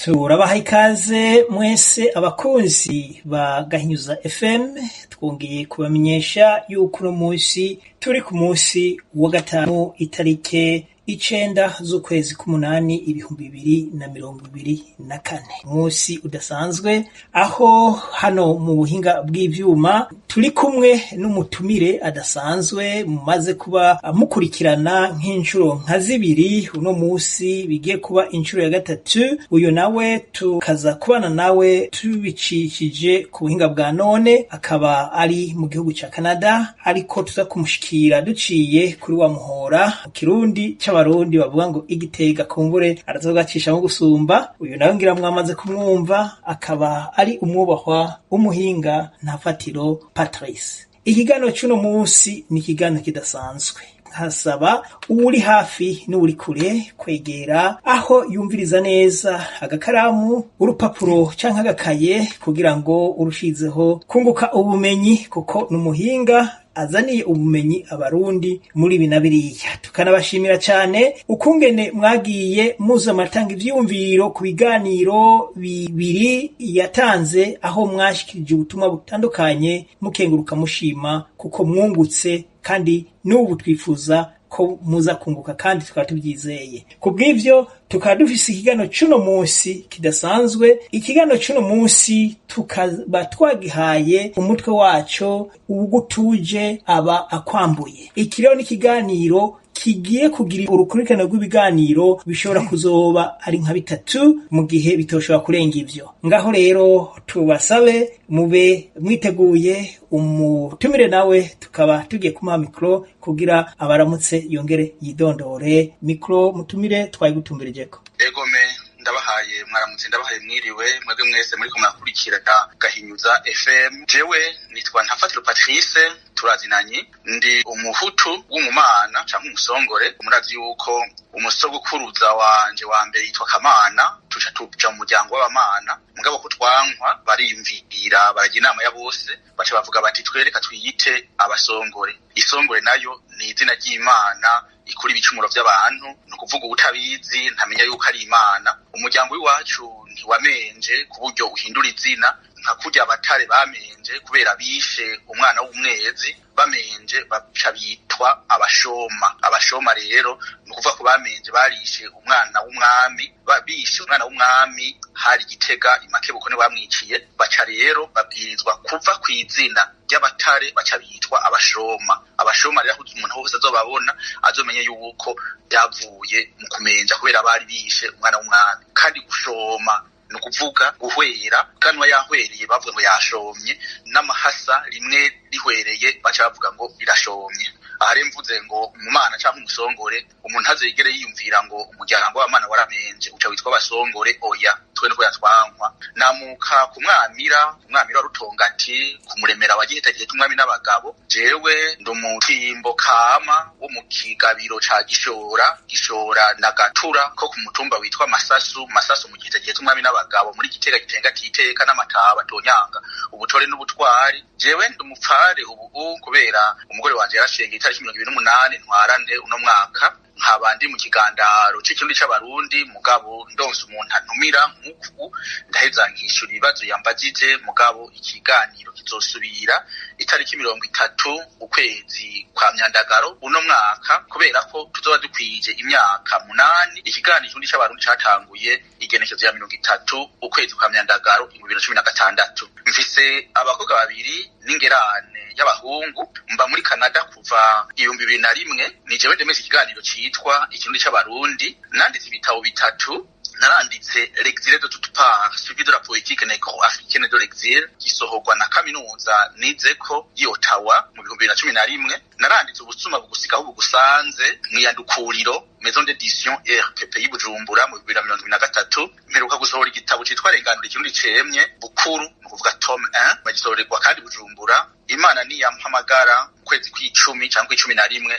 turabaha ikaze mwese abakunzi ba Gahinyuza FM, twongeye kubamenyesha yuko uno munsi turi ku munsi wa gatanu itarike 9 z'ukwezi k'umunani 2024, munsi udasanzwe aho hano mu buhinga bw'ivyuma turi kumwe n'umutumire adasanzwe mumaze kuba mukurikirana nk'inshuro nka zibiri. Uno munsi bigiye kuba inshuro ya gatatu, uyu nawe tukaza kubana nawe tubicishije ku buhinga bwa none, akaba ari mu gihugu ca Canada, ariko tuza kumushikira duciye kuri wa muhora mu kirundi c'abarundi bavuga ngo igitega kumbure arazogacisha mu gusumba. Uyu nawe ngira mwamaze kumwumva, akaba ari umwubahwa w'umuhinga ntafatiro Patrice. Ikiganiro c'uno munsi ni ikiganiro kidasanzwe, hasaba uri hafi n'uri kure kwegera aho yumviriza neza agakaramu, urupapuro canke agakaye kugira ngo urushizeho kunguka ubumenyi, kuko n'umuhinga azaniye ubumenyi abarundi muri binabiriya. Tukanabashimira cyane ukungene mwagiye muza matanga ivyumviro ku biganiro bibiri yatanze, aho mwashikirije ubutumwa butandukanye mukenguruka mushima kuko mwungutse, kandi n'ubu twifuza ko muza kunguka kandi tukaba tubyizeye. Kubw'ivyo tukaba dufise ikiganiro c'uno munsi kidasanzwe. Ikiganiro c'uno munsi tukaba twagihaye umutwe waco ugutuje aba akwambuye. Iki rero ni ikiganiro kigiye kugira urukurikirane rw'ibiganiro bishobora kuzoba ari nka bitatu mu gihe bitoshobora kurenga ivyo. Ngaho rero tubasabe mube mwiteguye, umutumire nawe tukaba tugiye kumuha mikro kugira abaramutse yongere yidondore. Mikro mutumire twayigutumbirijeko. Egome ndabahaye mwaramutse, ndabahaye mwiriwe mwebwe mwese muri kumurakurikirana Gahinyuza FM. Jewe nitwa Ntafatiro Patrice, turazinanye, ndi umuhutu w'umumana canke umusongore. Murazi yuko umusogokuruza wanje wa mbere yitwa Kamana, tuja mu muryango w'abamana, mugabo ko twankwa bariyumvira barajya inama ya bose, baca bavuga bati twereka twiyite abasongore. Isongore nayo ni izina ry'Imana ikuri ibicumuro by'abantu, no kuvuga utabizi ntamenya yuko ari Imana. Umuryango w'iwacu ntiwamenje ku buryo uhindura izina, nka kurya abatare bamenje kubera bishe umwana w'umwezi, bamenje baca bitwa abashoma. Abashoma rero ni ukuvuga ko bamenje barishe umwana w'umwami, bishe umwana w'umwami hari Gitega Imakebuko ni bamwiciye, baca rero babwirizwa kuva ku izina ry'abatare baca bitwa abashoma. Abashoma rero umuntu wese azobabona azomenye yuko byavuye mu kumenja kubera bari bishe umwana w'umwami. Kandi gushoma ni ukuvuga guhwera, kanwa yahwereye bavuga ngo yashomye, n'amahasa rimwe rihwereye baca bavuga ngo birashomye. Aha rero mvuze ngo umumana canke umusongore, umuntu ntazigere yiyumvira ngo umuryango w'abamana waramenje uca witwa abasongore. Oya, twe niko yatwankwa. Namuka ku Mwamira wa Rutongati, kumuremera wa Gihetagihe c'umwami n'abagabo. Jewe ndi umutimbo kama wo mu kigabiro ca Gishora na Gatura ko ku mutumba witwa Masasu mu Gihetagihe c'umwami n'abagabo, muri Gitega Gitenga Titeka n'Amataba Tonyanga, ubutore n'ubutwari. Jewe ndi umupfare ubu kubera umugore wanje yarashengeye itariki 28 ntwarante uno mwaka, nkaba ndi mu kigandaro c'ikirundi c'abarundi, mugabo ndonse umuntu antumira nk'uku ndaheza nkishura ibibazo yambajije. Mugabo ikiganiro kizosubira itariki 30 ukwezi kwa Myandagaro uno mwaka, kubera ko tuzoba dukwije imyaka 8 ikiganiro c'ikirundi c'abarundi catanguye igenekezo ya 30 ukwezi kwa Myandagaro 2016. Mfise abakobwa babiri n'ingerane y'abahungu, mba muri Canada kuva 2001. ni jewe ndemeze ikiganiro citwa ikirundi c'abarundi. Nanditse ibitabo bitatu. Naranditse L'exil de toute part, suivi de la politique négro-africaine de l'exil, gisohorwa na kaminuza nizeko y'Ottawa mu 2011. Naranditse ubusuma bugusigaho bugusanze mwiyandukuriro Maison d'édition RPP y'Ibujumbura mu 2023. Mperuka gusohora igitabo citwa Renganura ikirundi cemye bukuru, ni ukuvuga tome 1, bagisohorerwa kandi Bujumbura. Imana niyampamagara kwezi kw'icumi canke kw'icumi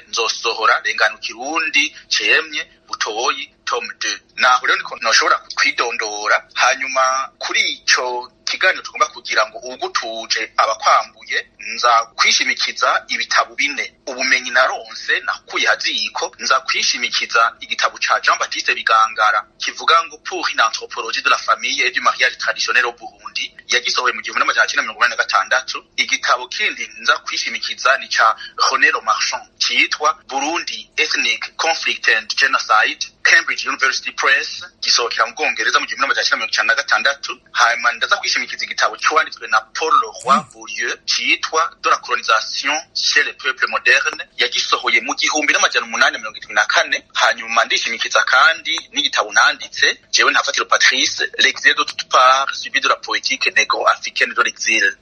nzosohora Renganura ikirundi cemye butoyi tome 2. Naho rero niko noshobora kwidondora. Hanyuma kuri ico ikiganiro tugomba kugira ngo ugutuje abakwambuye nza kwishimikiza ibitabo bine ubumenyi naronse nakuye haziko nza kwishimikiza igitabo ca Jean Baptiste Bigangara kivuga ngo pour une anthropologie de la famille et du mariage traditionnel au Burundi yagisohoye mu 1986. Igitabo kindi nza kwishimikiza ni ca René Marchand cyitwa Burundi Ethnic Conflict and Genocide, Cambridge University Press, gisohokera mu Bwongereza mu 1996. hanyuma ndaza kwishimikiza igitabo cyanditswe na Paul Leroy-Beaulieu cyitwa De la colonisation chez les peuples modernes, yagisohoye mu 1874. hanyuma ndishimikiza kandi n'igitabo nanditse jewe Ntafatiro Patrice, L'exil de toute part suivi de la politique négro-africaine de l'exil.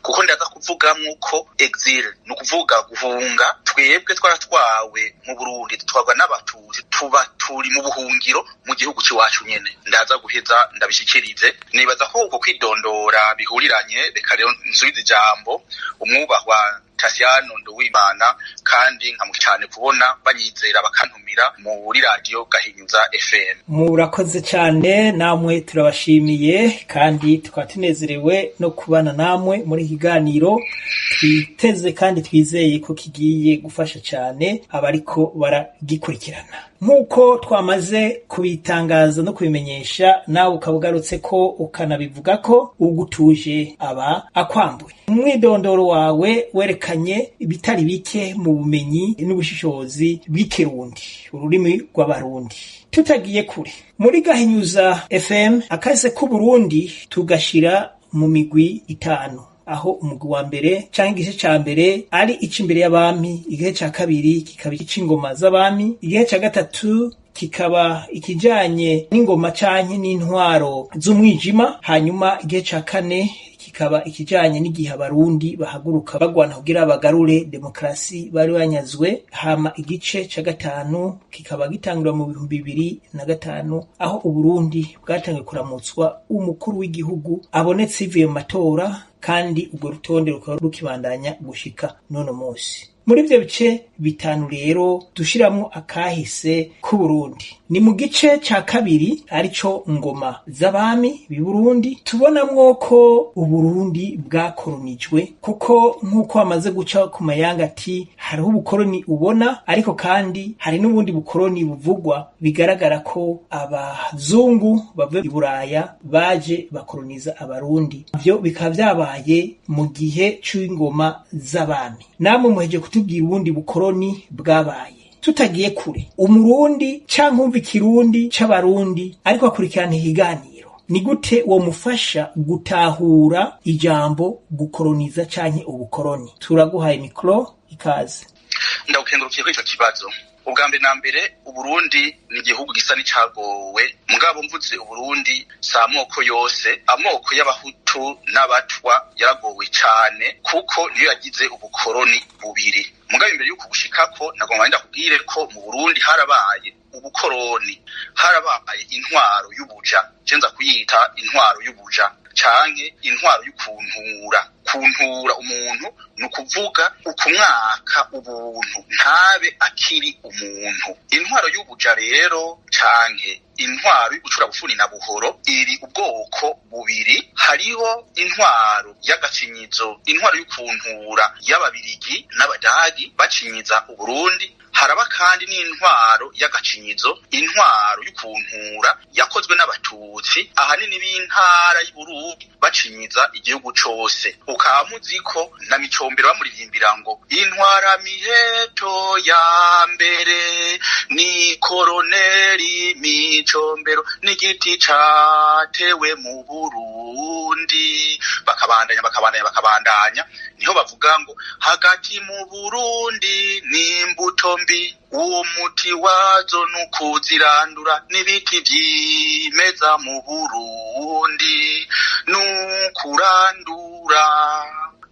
Kuko ndaza kuvugamwo ko exil no kuvuga guhunga, twebwe twaratwawe mu Burundi tutwagwa n'Abatutsi, tuba turi mu buhungiro mu gihugu cy'iwacu nyene. Ndaza guheza ndabishikirize, nibaza ko uko kwidondora bihuriranye. Reka rero nsubize ijambo umwubahwa Tasiano Nduwimana, kandi nkamucyane kubona banyizera bakantumira muri radio Gahinyuza FM. Murakoze cyane, namwe turabashimiye kandi twatunezerewe no kubana namwe muri kiganiro. Twiteze kandi twizeye ko kigiye gufasha cyane abariko baragikurikirana. Nkuko twamaze kubitangaza no kubimenyesha, nawe ukabugarutse ko ukanabivuga ko ugutuje aba akwambuye. Umwidondoro wawe werekanye ibitari bike mu bumenyi n'ubushishozi bw'ikirundi, ururimi rw'abarundi. Tutagiye kure, muri Gahinyuza FM akase ku Burundi tugashira mu migwi 5, aho umugwi wa mbere canke igice ca mbere ari icimbere y'abami, igice ca kabiri kikaba icingoma z'abami, igice ca gatatu kikaba ikijanye n'ingoma canke n'intwaro z'umwijima, hanyuma igice ca kane kikaba ikijanye n'igihe abarundi bahaguruka bagwana kugira bagarure demokrasi bari banyazwe, hama igice ca gatanu kikaba gitangura mu 2005 aho Uburundi bwatangiye kuramutswa umukuru w'igihugu abonetse ivuye mu matora, kandi ubwo rutonde rukaba rukibandanya gushika none munsi. Muri ivyo bice 5 rero dushiramwo akahise ku Burundi. Ni mu gice ca kabiri arico ngoma z'abami b'i Burundi tubonamwo ko Uburundi bwakolonijwe, kuko nkuko amaze guca ku mayanga ati hariho ubukoloni ubona, ariko kandi hari n'ubundi bukoloni buvugwa. Bigaragara ko abazungu bava i Buraya baje bakoloniza abarundi. Ivyo bikaba vyabaye mu gihe c'ingoma z'abami. Namwe muheje kutubwira ubundi bukoloni bwabaye. Tutagiye kure, umurundi canke umva ikirundi c'abarundi ariko akurikirana ikiganiro, ni gute wo mufasha gutahura ijambo gukoloniza canke ubukoloni? Turaguhaye mikro, ikaze. Ndagukengurukiye kuri ico kibazo. Ubwa mbere na mbere, Uburundi ni igihugu gisa n'icagowe. Mugabo mvuze Uburundi si amoko yose. Amoko y'Abahutu n'Abatwa yaragowe cane, kuko niyo yagize ubukoloni bubiri. Mugabo imbere y'uko gushikako nagomba ndakubwire ko mu Burundi harabaye ubukoloni, harabaye intwaro y'ubuja, cenza kuyita intwaro y'ubuja canke intwaro y'ukuntura. Kuntura umuntu ni ukuvuga ukumwaka ubuntu ntabe akiri umuntu. Intwaro y'ubuja rero canke intwaro y'ugucura bufuni na buhoro iri ubwoko bubiri. Hariho intwaro y'agacinyizo, intwaro y'ukuntura y'Ababirigi n'Abadagi bacinyiza Uburundi. Haraba kandi n'intwaro y'agacinyizo, intwaro y'ukuntura yakozwe n'Abatutsi ahanini b'intara y'Uburundi bacinyiza igihugu cose. Ukamuzi ko na Micombero bamuririmbira ngo intwara miheto ya mbere ni Koroneli Micombero n'igiti catewe mu Burundi. Bakabandanya niho bavuga ngo hagati mu Burundi ni imbuto mbi, uwo muti wazo nukuzirandura, n'ibiti vyimeza mu Burundi nukurandura.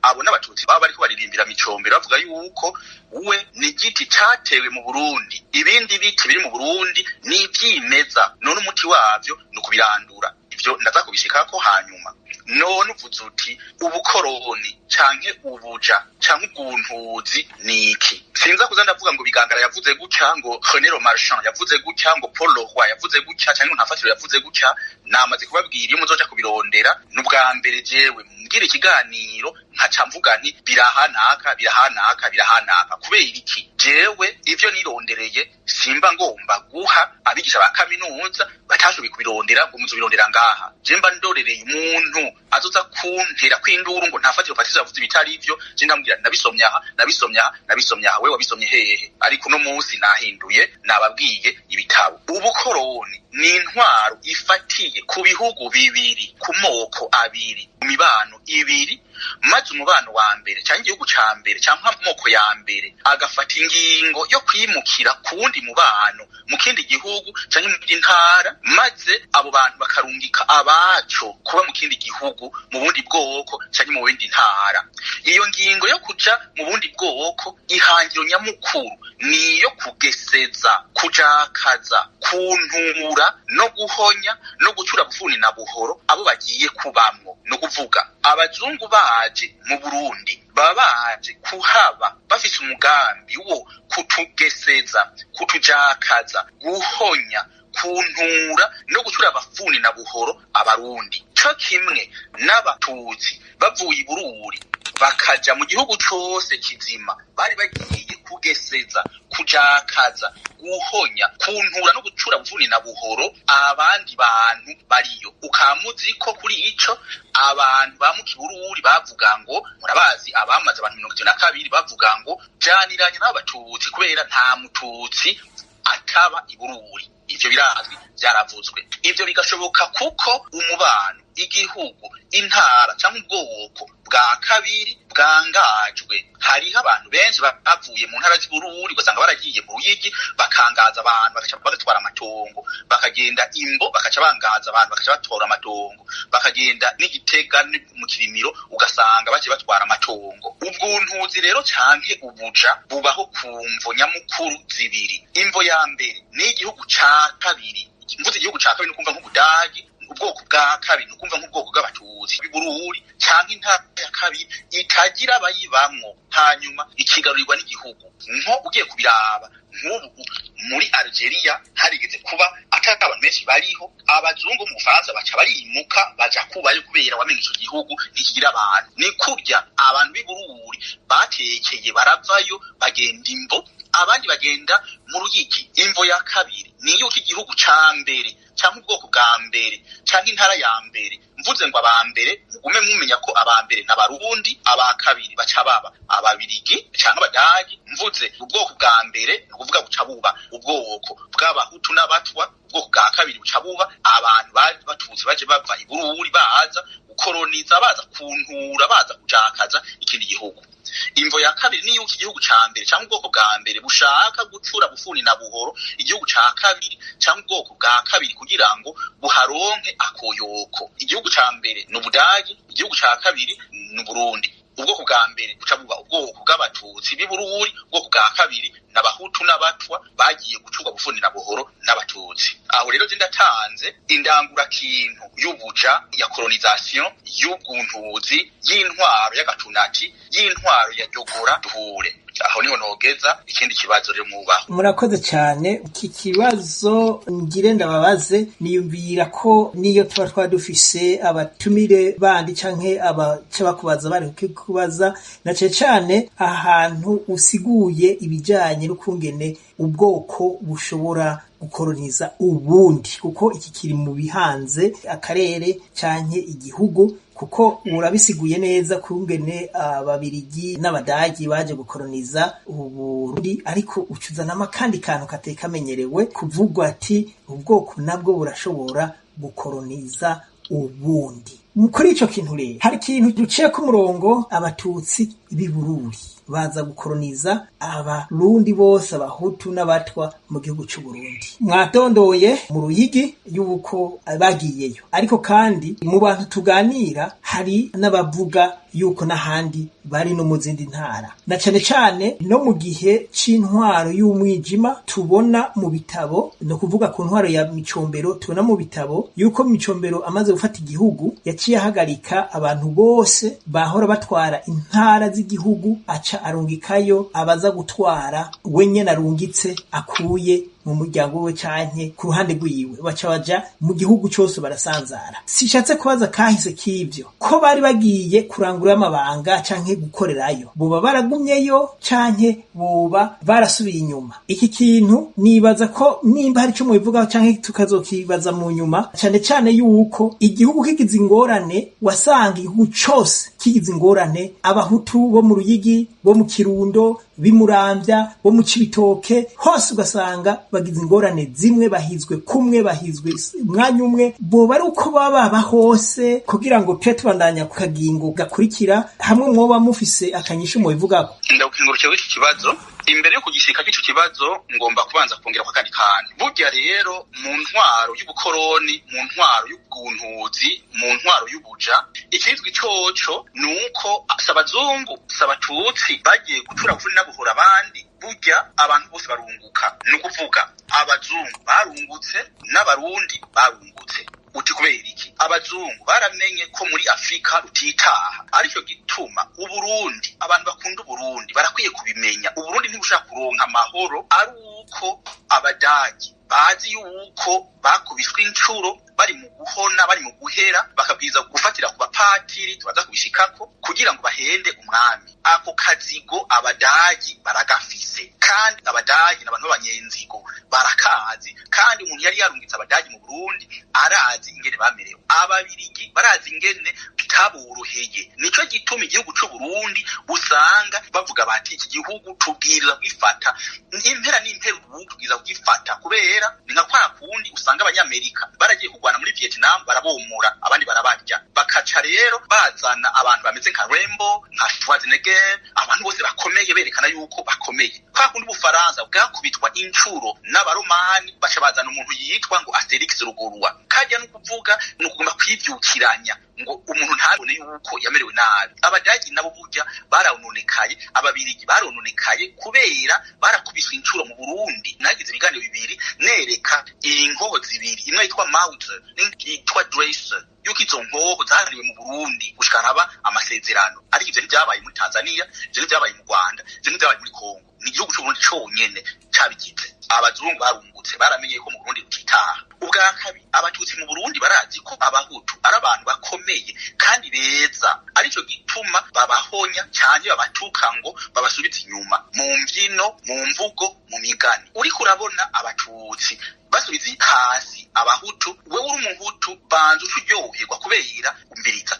Abo n'Abatutsi baba bariko baririmbira Micombero bavuga yuko we ni igiti catewe mu Burundi, ibindi biti biri mu Burundi ni ivyimeza, none umuti wavyo nukubirandura. Ivyo ndaza kubishikako hanyuma. None uvuze uti ubukoloni canke ubuja canke ubwuntuzi niki? sinza kuza ndavuga ngo Bigangara yavuze gutya, ngo René Marchand yavuze gutya, ngo Paul Leroy yavuze gutya, cyangwa Ntafatiro yavuze gutya. Namaze kubabwira iyo muzoja kubirondera n'ubwa mbere jewe mbwira ikiganiro nkaca mvuga nti birahanaka kubera iki jewe ivyo nirondereye simba ngomba guha abigisha ba kaminuza batashoboye kubirondera ngo muzobirondera ngaha. Je mba ndorereye umuntu azoza kuntera kwinduru ngo Ntafatiro Patrice yavuze bitari ivyo, je ndamubwira nabisomya aha we wabisomye hehe. Ariko no munsi nahinduye nababwiye ibitabo. Ubukoroni ni intwaro ifatiye ku bihugu bibiri, ku moko abiri, mu mibano ibiri, maze umubano wa mbere cyangwa igihugu ca mbere cyangwa moko ya mbere agafata ingingo yo kwimukira ku wundi mubano mu kindi gihugu cyangwa mu ntara, maze abo bantu bakarungika abaco kuba mu kindi gihugu mu bundi bwoko cyangwa mu bindi ntara. Iyo ngingo yo kuja mu bundi bwoko ihangiro nyamukuru niyo kugeseza, kujakaza, kuntura no guhonya no gucura bufuni na buhoro abo bagiye kubamwo. No kuvuga abazungu baje mu Burundi baba baje kuhaba bafise umugambi wo kutugeseza, kutujakaza, guhonya, kuntura no gucura abafuni na buhoro abarundi. Co kimwe n'abatutsi bavuye i Bururi bakaja mu gihugu cose kizima bari bagiye kugeseza, kujakaza, guhonya, kuntura no gucura bufuni na buhoro abandi bantu bariyo. Ukamuzi ko kuri ico abantu ba mu Kibururi bavuga ngo murabazi abamaze abantu 72 bavuga ngo janiranye n'abatutsi kubera nta mututsi akaba i Bururi. Ivyo birazwi byaravuzwe. Ivyo bigashoboka kuko umubano, igihugu, intara cyangwa ubwoko bwa kabiri bwangajwe. Hariho abantu benshi bavuye mu ntara z'Bururi ugasanga baragiye mu Ruyigi bakangaza abantu bakaca bagatwara amatongo, bakagenda Imbo bakaca bangaza abantu bakaca batora amatongo, bakagenda n'Igitega mu Kirimiro ugasanga bace batwara amatongo. Ubwuntuzi rero canke ubuja bubaho ku mvo nyamukuru zibiri. Imvo ya mbere ni igihugu ca kabiri. Mvuze igihugu ca kabiri nukumva nk'Ubudagi, ubwoko bwa kabiri nukumva nk'ubwoko bw'abatutsi b'Bururi canke intara ya kabiri itagira abayibamwo hanyuma ikigarurirwa n'igihugu. Nko ugiye kubiraba nk'ubu muri Algeria harigeze kuba atari abantu benshi bariho, abazungu mu Bufaransa baca barimuka baja kubayo kubera wamenye ico gihugu ntikigira abantu. Ni kurya abantu b'i Bururi batekeye baravayo bagenda Imbo, abandi bagenda mu Ruyigi. Imvo ya kabiri ni yuko igihugu ca mbere cyangwa ubwoko bwa mbere cyangwa intara ya mbere, mvuze ngo abambere mugume mumenya ko abambere n'abarundi, aba kabiri baca baba ababirigi cyangwa abadagi. Mvuze ubwoko bwa mbere no kuvuga buca buba ubwoko bw'abahutu n'abatwa, ubwoko bwa kabiri buca buba abantu batutsi baje bava i Bururi baza gukoroniza, baza kuntura, baza kujakaza ikindi gihugu. Imvo ya kabiri ni yuko igihugu ca mbere cyangwa ubwoko bwa mbere bushaka gucura bufuni na buhoro igihugu ca kabiri cyangwa ubwoko bwa kabiri kugira ngo buharonke akoyoko. Igihugu ca mbere n'Ubudagi, igihugu ca kabiri n'Uburundi. Ubwoko bwa mbere buca buba ubwoko bw'abatutsi b'i Bururi, ubwoko bwa kabiri n'abahutu n'abatwa bagiye gucurwa bufuni na buhoro n'abatutsi. Aho rero ndatanze indangura kintu y'ubuja ya colonization, y'ubwuntuzi, y'intwaro y'agatunati, y'intwaro ya Jogora duhure. Aho niho nogeza. Ikindi kibazo rero mubaho. Murakoze cyane. Iki kibazo ngire ndababaze, niyumvira ko niyo tuba twadufise abatumire bandi canke abaca bakubaza bari kubaza na cyane ahantu usiguye ibijanye n'ukungene ubwoko bushobora gukoroniza ubundi, kuko iki kiri mu bihanze akarere canke igihugu, kuko urabisiguye neza kungene ababirigi n'abadagi baje gukoroniza Uburundi, ariko ucuzanamo kandi kantu katekamenyerewe kuvugwa ati ubwoko nabwo burashobora gukoroniza ubundi. Kuri ico kintu rero hari ikintu duciye ku murongo, abatutsi b'i Bururi baza gukoroniza abarundi bose, abahutu n'abatwa mu gihugu cy'u Burundi. Mwatondoye mu Ruyigi y'uko bagiyeyo, ariko kandi mu bantu tuganira hari n'abavuga yuko n'ahandi bari no mu zindi ntara, na cane no mu gihe c'intwaro y'umwijima tubona mu bitabo, no kuvuga ku ntwaro ya Micombero tubona mu bitabo yuko Micombero amaze gufata igihugu yaciye ahagarika abantu bose bahora batwara intara z'igihugu, aca arungikayo abaza gutwara we nyene arungitse akuye mu muryango we canke ku ruhande rwiwe baca baja mu gihugu cyose barasanzara. Sishatse kubaza kahise k'ivyo ko bari bagiye kurangura amabanga canke gukorerayo, boba baragumyeyo canke boba barasubiye inyuma. Iki kintu nibaza ko nimba hari ico mubivugaho canke tukazokibaza mu nyuma, cane cane yuko igihugu kigize ingorane wasanga igihugu cose kigize ingorane, abahutu bo mu Ruyigi, bo mu Kirundo, bimuramvya, bo mu Cibitoke, hose ugasanga bagize ingorane zimwe, bahizwe kumwe, bahizwe umwanya umwe. Boba ari uko baba hose kugira ngo twe tubandanya ku kagingo gakurikira hamwe mwoba mufise akanyisho mu bivugako. Ndakingurukira w'iki kibazo. Imbere yo kugishika k'ico kibazo ngomba kubanza kongera kwa kandi kantu. Burya rero mu ntwaro y'ubukoroni, mu ntwaro y'ubwuntuzi, mu ntwaro y'ubuja, ikizwi coco nuko sabazungu, sabatutsi bagiye gutura kuri nabuhora abandi. Burya abantu bose barunguka. Nukuvuga abazungu barungutse n'abarundi barungutse. Uti kubera iki? Abazungu baramenye ko muri Afrika rutitaha, aricyo gituma Uburundi, abantu bakunda Uburundi barakwiye kubimenya. Uburundi ntibushaka kuronka amahoro ari uko Abadagi bazi yuko bakubiswe incuro bari mu guhona, bari mu guhera, bakabwiza gufatira ku bapatiri tubaza kubishikako kugira ngo bahende umwami. Ako kazigo Abadagi baragafise, kandi Abadagi n'abantu b'abanyenzigo barakazi, kandi umuntu yari yarungitse Abadagi mu Burundi arazi ingene bamerewe. Ababirigi barazi ingene bitaboroheye. Nico gituma igihugu c'u Burundi usanga bavuga bati iki gihugu tubwiriza kwifata impera n'impera, ubu tubwiriza kugifata kubera ni nka kwa kundi usanga abanyamerika baragiye kugwana muri Vietnam barabomora abandi barabarya, bakaca rero bazana abantu bameze nka Rambo, nka Schwarzenegger, abantu bose bakomeye berekana yuko bakomeye. Kwa kundi Ubufaransa bwakubitwa incuro n'abaromani baca bazana umuntu yitwa ngo Asterix Rugorua. Kajya no kuvuga no kugomba kwivyukiranya ngo umuntu ntabone yuko yamerewe nabi. Abadagi nabo burya barononekaye, ababirigi barononekaye kubera barakubiswe incuro mu Burundi. Nagize ibiganiro bibiri nereka ingoho zibiri, imwe yitwa Mauser n'indi yitwa Dresser, yuko izo nkoho zahariwe mu Burundi gushikana amasezerano. Ari ivyo byabaye muri Tanzania, ivyo byabaye mu Rwanda, ivyo byabaye muri Kongo. Ni igihugu cy'u Burundi conyene cabigize. Abazungu barungutse baramenye ko mu Burundi rutitaha. Ubwa kabiri, abatutsi mu Burundi barazi ko abahutu ari abantu bakomeye kandi beza, arico gituma babahonya cyane, babatuka ngo babasubize inyuma mu mvyino, mu mvugo, mu migani. Uriko urabona abatutsi basubiza hasi abahutu, wewe uri umuhutu banza uturyoherwa kubera umbiriza.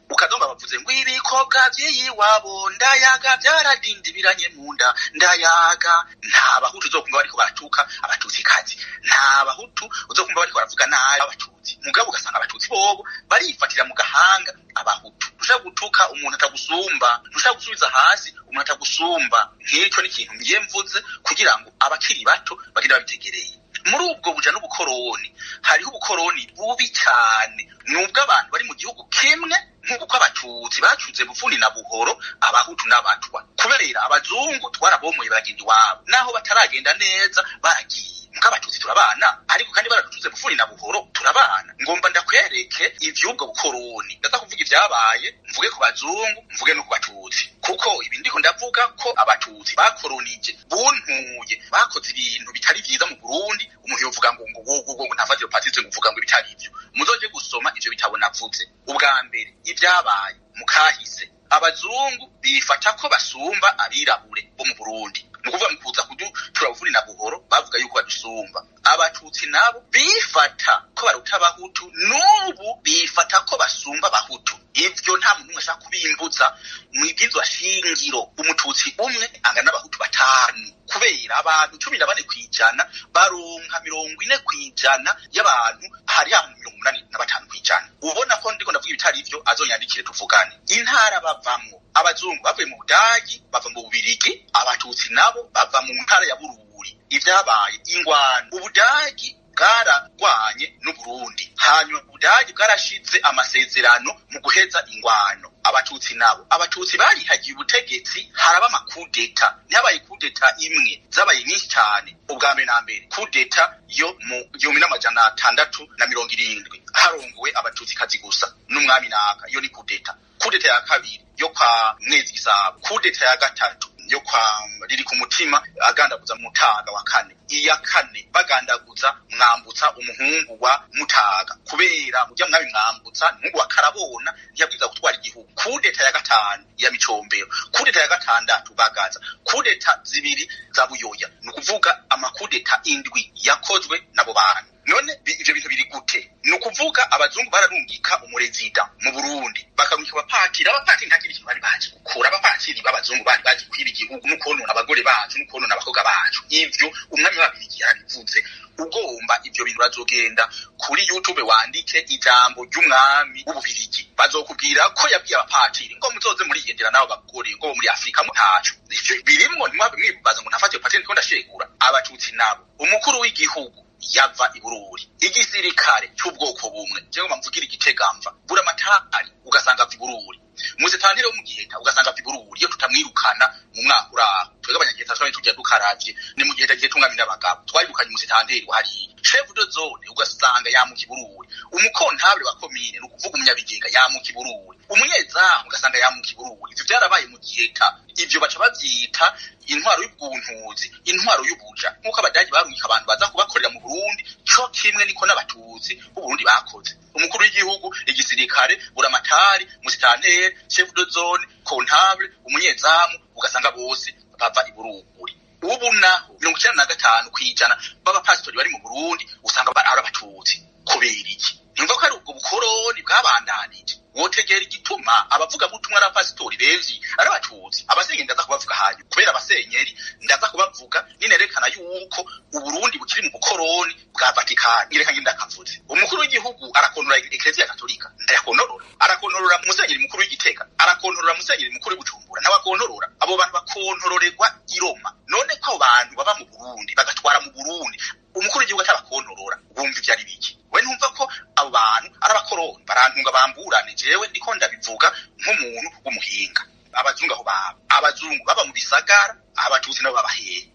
Ukazomba bavuze ngo ibikobwa by'iwabo ndayaga byaradindibiranye mu nda, ndayaga. Nta bahutu uzokumva bariko baratuka abatutsi kazi, nta bahutu uzokumva bariko baravuga nabi abatutsi. Mugabo ugasanga abatutsi bobo barifatira mu gahanga abahutu. Ntushaka gutuka umuntu atagusumba, ntushaka gusubiza hasi umuntu atagusumba. Nk'icyo ni ikintu ngiye mvuze kugira ngo abakiri bato bagenda babitegereye. Muri ubwo buja n'ubukoroni hariho ubukoroni bubi cyane, nubwo abantu bari mu gihugu kimwe, nk'uko abatutsi bacuze bufuni na buhoro abahutu n'abatwa. Kubera abazungu twarabomoye baragenda iwabo, naho bataragenda neza baragiye. Muka abatutsi turabana, ariko kandi baraducuze bufuni na buhoro turabana. Ngomba ndakwereke ivy'ubwo bukoroni, ndaza kuvuga ivyabaye, mvuge ku bazungu, mvuge no ku batutsi, kuko ibi ndiko ndavuga ko abatutsi bakoronije, buntuye, bakoze ibintu bitari vyiza mu Burundi. Umuntu yovuga ngo ntafatiro patirize nguvuga ngo bitari ivyo. Muzoje gusoma ivyo bitabo navuze. Ubwa mbere ivyabaye mukahise, abazungu bifata ko basumba abirabure bo mu Burundi. Nukuvuga mu kuza kudutura bufuni na buhoro bavuga yuko badusumba. Abatutsi nabo bifata ko baruta abahutu, n'ubu bifata ko basumba abahutu. Ivyo nta muntu ashaka kubimbuza. Mwibwizwa shingiro umututsi umwe angana n'abahutu batanu, kubera abantu 14% baronka 40% y'abantu hari ya 85%. Ubona ko ndiko ndavuga ibitari ivyo azonyandikire tuvugane. Intara bavamwo abazungu bavuye mu Budagi, bava mu Bubirigi, abatutsi nabo bava mu ntara ya Bururi. Ivyabaye ingwano, Ubudagi bwaragwanye n'Uburundi, hanyuma Ubudagi bwarashize amasezerano mu guheza ingwano. Abatutsi nabo, abatutsi barihagiye ubutegetsi, haraba amakudeta. Ntihabaye kudeta imwe, zabaye nyinshi cyane. Ubwa mbere na mbere kudeta yo mu 1670 harongowe abatutsi kazi gusa n'umwami naka, iyo ni kudeta. Kudeta ya kabiri yo kwa Mwezi Gisabo, kudeta ya gatatu yo kwa riri ku mutima agandaguza Mutaga wa kane, iya kane bagandaguza Mwambutsa umuhungu wa Mutaga, kubera mujya mwami Mwambutsa umuhungu wa Karabona ntiyabwiza gutwara igihugu. Kudeta ya gatanu ya Micombero, kudeta ya gatandatu Bagaza, kudeta zibiri za Buyoya, nukuvuga amakudeta indwi yakozwe nabo bantu. None ivyo bintu biri gute? Nukuvuga abazungu bararungika umurezida mu Burundi, bakarungika abapatiri ntakiri ikintu bari baje gukura. Abapatiri b'abazungu bari baje kwiba igihugu no konona abagore bacu no konona abakobwa bacu. Ivyo umwami w'Ababiligi yarabivuze. Ugomba ivyo bintu bazogenda kuri YouTube wandike ijambo ry'umwami w'Ububirigi, bazokubwira ko yabwiye abapatiri ngo muzoze muri yendera naho bagore ngo muri Afrika mu ntacu. Ivyo birimwo ntimwabe mwibaza ngo nafate patiri ko ndashegura. Abatutsi nabo umukuru w'igihugu yava i Bururi, igisirikare cy'ubwoko bumwe cyangwa bamvugira Igitegamva, Buramatari ugasanga ava i Bururi, Musitanteri wo mu Giheta ugasanga ava i Bururi. Iyo tutamwirukana mu mwaka uraho twebwe abanyagiheta twari tujya dukaravye, ni mu Giheta gihe tungami n'abagabo twayirukanye Musitanteri wahariye, chef de zone ugasanga yamuka i Bururi, umukontable wa komine no kuvuga umunyabigega yamuka i Bururi, umunyezamu ugasanga yamuka i Bururi. Ivyo byarabaye mu Giheta. Ivyo baca bavyita intwaro y'ubwuntuzi, intwaro y'ubuja, nkuko abadagi barungika abantu baza kubakorera mu Burundi, cyo kimwe niko n'abatutsi b'u Burundi bakoze. Umukuru w'igihugu, igisirikare, Buramatari, Musitanteri, chef de zone, comptable, umunyezamu ugasanga bose bava i Bururi. Ubu naho 95% baba pastori bari mu Burundi usanga ari abatutsi. Kubera iki? Nimva ko ari ubwo bukoroni bwabandanije. Wotegera igituma abavuga butumwa na pastori benshi ari abatutsi. Abasenyeri ndaza kubavuga hanyu, kubera abasenyeri ndaza kubavuga ninerekana yuko Uburundi bukiri mu bukoroni bwa Vatican. Ireka nginda kavuze umukuru w'igihugu arakonora Ecclesia Katolika, ndayakonorora. Arakonorora musenyeri mukuru w'Igitega, arakonorora musenyeri mukuru w'Ubujumbura, n'abakontorora. Abo bantu bakontororerwa i Roma. None ko abantu baba mu Burundi bagatwara mu Burundi, umukuru w'igihugu atabakontorora, bumva ivyari biki? We ntumva ko abo bantu ari abakoroni barantunga bamburane. Jewe ndiko ndabivuga nk'umuntu w'umuhinga. Abazungu aho baba, abazungu baba mu bisagara, abatutsi nabo baba hehe.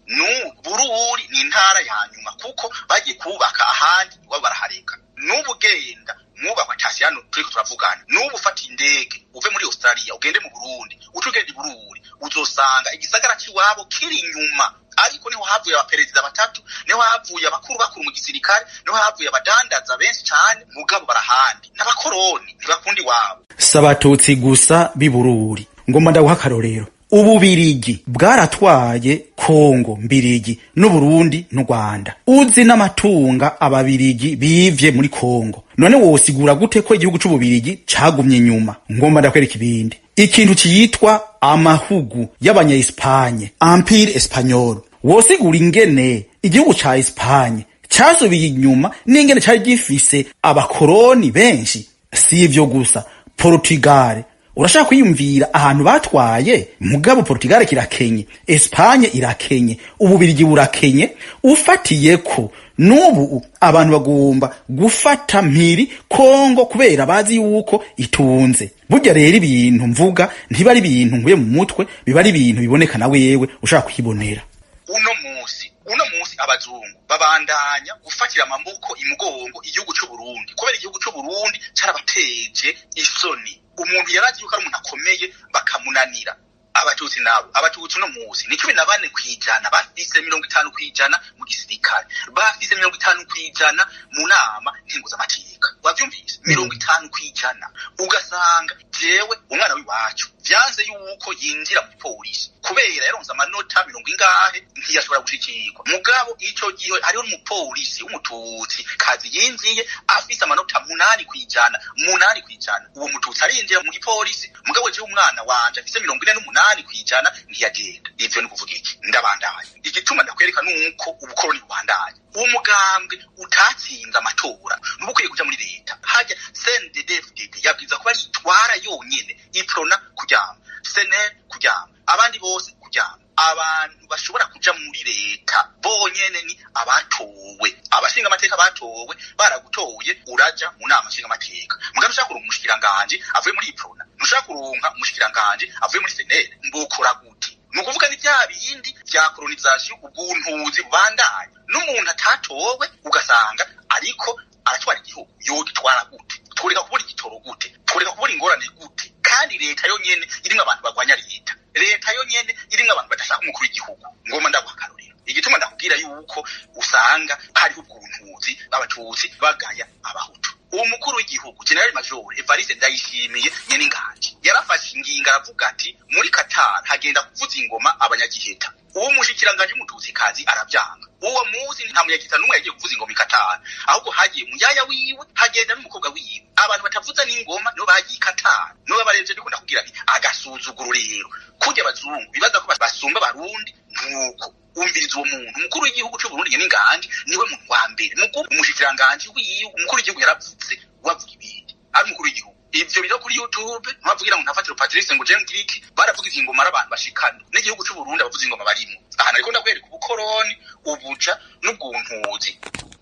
Bururi ni intara ya nyuma kuko bagiye kubaka ahandi iwabo barahareka. N'ubu genda mwubakwa Tasiyano turiko turavugana, n'ubu ufata indege uve muri Australia ugende mu Burundi, utugende i Bururi, uzosanga igisagara cy'iwabo kiri inyuma. Ariko niho havuye abaperezida batatu, niho havuye abakuru mu gisirikare, niho havuye abadandaza benshi cyane, mugabo barahandi n'abakoroni ntibakundi wabo. Sabatutsi gusa bibururi. Ngomba ndaguha akarorero. Ububirigi bwaratwaye Kongo mbirigi n'Uburundi n'u Rwanda. Uzi n'amatunga ababirigi bivye muri Kongo. None wosigura gute ko igihugu c'Ububirigi cagumye inyuma? Ngomba ndakwereka ibindi. Ikintu ciyitwa amahugu y'abanya Espagne, Empire Espagnol. Wosigura ingene igihugu ca Espagne casubiye inyuma n'ingene cari gifise abakoroni benshi. Si ivyo gusa, Portugal urashaka kwiyumvira ahantu batwaye, mugabo Portugal kirakenye, Espagne irakenye, Ububirigi burakenye. Ufatiye ko n'ubu abantu bagomba gufata mpiri Kongo kubera bazi yuko itunze. Burya rero ibintu mvuga ntibari ibintu nkuye mu mutwe, bibari ibintu biboneka na wewe ushaka kwibonera. Uno musi abazungu babandanya gufatira amaboko imugongo igihugu cy'u Burundi, kubera igihugu cy'u Burundi carabateje isoni. Umuntu yarazi yuko ari umuntu akomeye bakamunanira. Abatutsi nabo, abatutsi no musi ni 14% bafise 50% mu gisirikare, bafise 50% mu nama ntinguza amategeko. Wavyumvise 50%. Ugasanga jewe umwana w'iwacu vyanze yuko yinjira mu polisi kubera yaronse amanota 50 ntiyashobora gushikirwa. Mugabo ico gihe hariho umupolisi w'umututsi kazi yinjiye afise amanota 8%. Uwo mututsi arinjira mu gipolisi, mugabo je umwana wanje afise 48% ntiyagenda. Ivyo ni kuvuga iki? Ndabandanya. Igituma ndakwereka nuko ubukoroni bubandanya. Uwo mugambwe utatsinze amatora nubukwiye kuja muri leta. Haja CNDD-FDD yabwiza kuba itwara yonyene, iprona kujyama, SNL kujyama, abandi bose kujyama. Abantu bashobora kuja muri leta bonyene ni abatowe. Abashinga amateka batowe, baragutoye uraja mu nama nshinga amateka. Mugabe ushaka kuronka umushikiranganje avuye muri iprona, nushaka kuronka umushikiranganje avuye muri SNL, mbokora gute? Nukuvuga ni bya bindi bya colonization, ubuntuzi bubandanya. N'umuntu atatowe ugasanga ariko aratwara igihugu, yogitwara gute? Twereka kubura igitoro gute? Twereka kubura ingorane gute? kandi leta yo nyene irimwo abantu bagwanya leta yo nyene irimwo abantu badashaka umukuru w'igihugu. Ngoma ndaguhakarurira igituma ndakubwira yuko usanga hariho ubwuntuzi b'abatutsi bagaya abahutu. Uwo mukuru w'igihugu General Major Evariste Ndayishimiye nyene inganje yarafashe ingingo aravuga ati muri Qatar hagenda kuvuza ingoma abanyagiheta. Uwo mushikiranganje umututsikazi arabyanga. Uwo muzi nta munyagiheta numwe yagiye kuvuza ingoma i Qatar, ahubwo hagiye muyaya wiwe hagenda n'umukobwa wiwe. Abantu batavuza n'ingoma nibo bagiye i Qatar. Nibo barenze ndiko ndakubwira nti agasuzuguro rero kurya abazungu bibaza ko basumba Barundi nuko umviriza uwo muntu umukuru w'igihugu cy'u Burundi nyene inganje niwe muntu wa mbere mukuru umushikiranganje wiwe umukuru w'igihugu yaravuze wavuga ibindi ari umukuru w'igihugu. Ivyo biro kuri YouTube ntavugira ngo ntafatira Patrice ngo Jean Griki baravuga ingoma arabantu bashikana n'igihugu cy'u Burundi abavuza ingoma barimo. Aha nariko ndakwereka ubukoroni ubuja n'ubwuntuzi.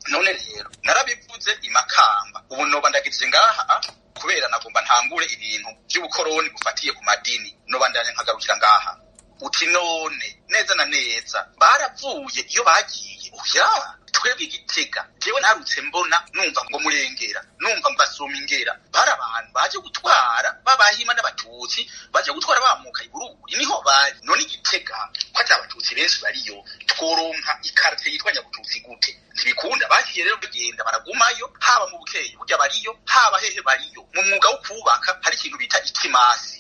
None rero narabivuze imakamba ubu noba ndagirije ngaha kubera nagomba ntangure ibintu by'ubukoroni bufatiye ku madini noba ndanye nkagarukira ngaha. Uti none neza na neza baravuye iyo bagiye oya twebwe Igitega jewe narutse mbona numva ngo Murengera numva ngo Basomingera bari abantu baje gutwara babahima n'abatutsi baje gutwara bamuka ibururi niho bari. None Igitega ko abatutsi benshi bariyo tworonka ikarate yitwa Nyabututsi gute? Ntibikunda bagiye rero bagenda baragumayo haba mu Bukeye burya bariyo haba hehe bariyo. Mu mwuga wo kubaka hari ikintu bita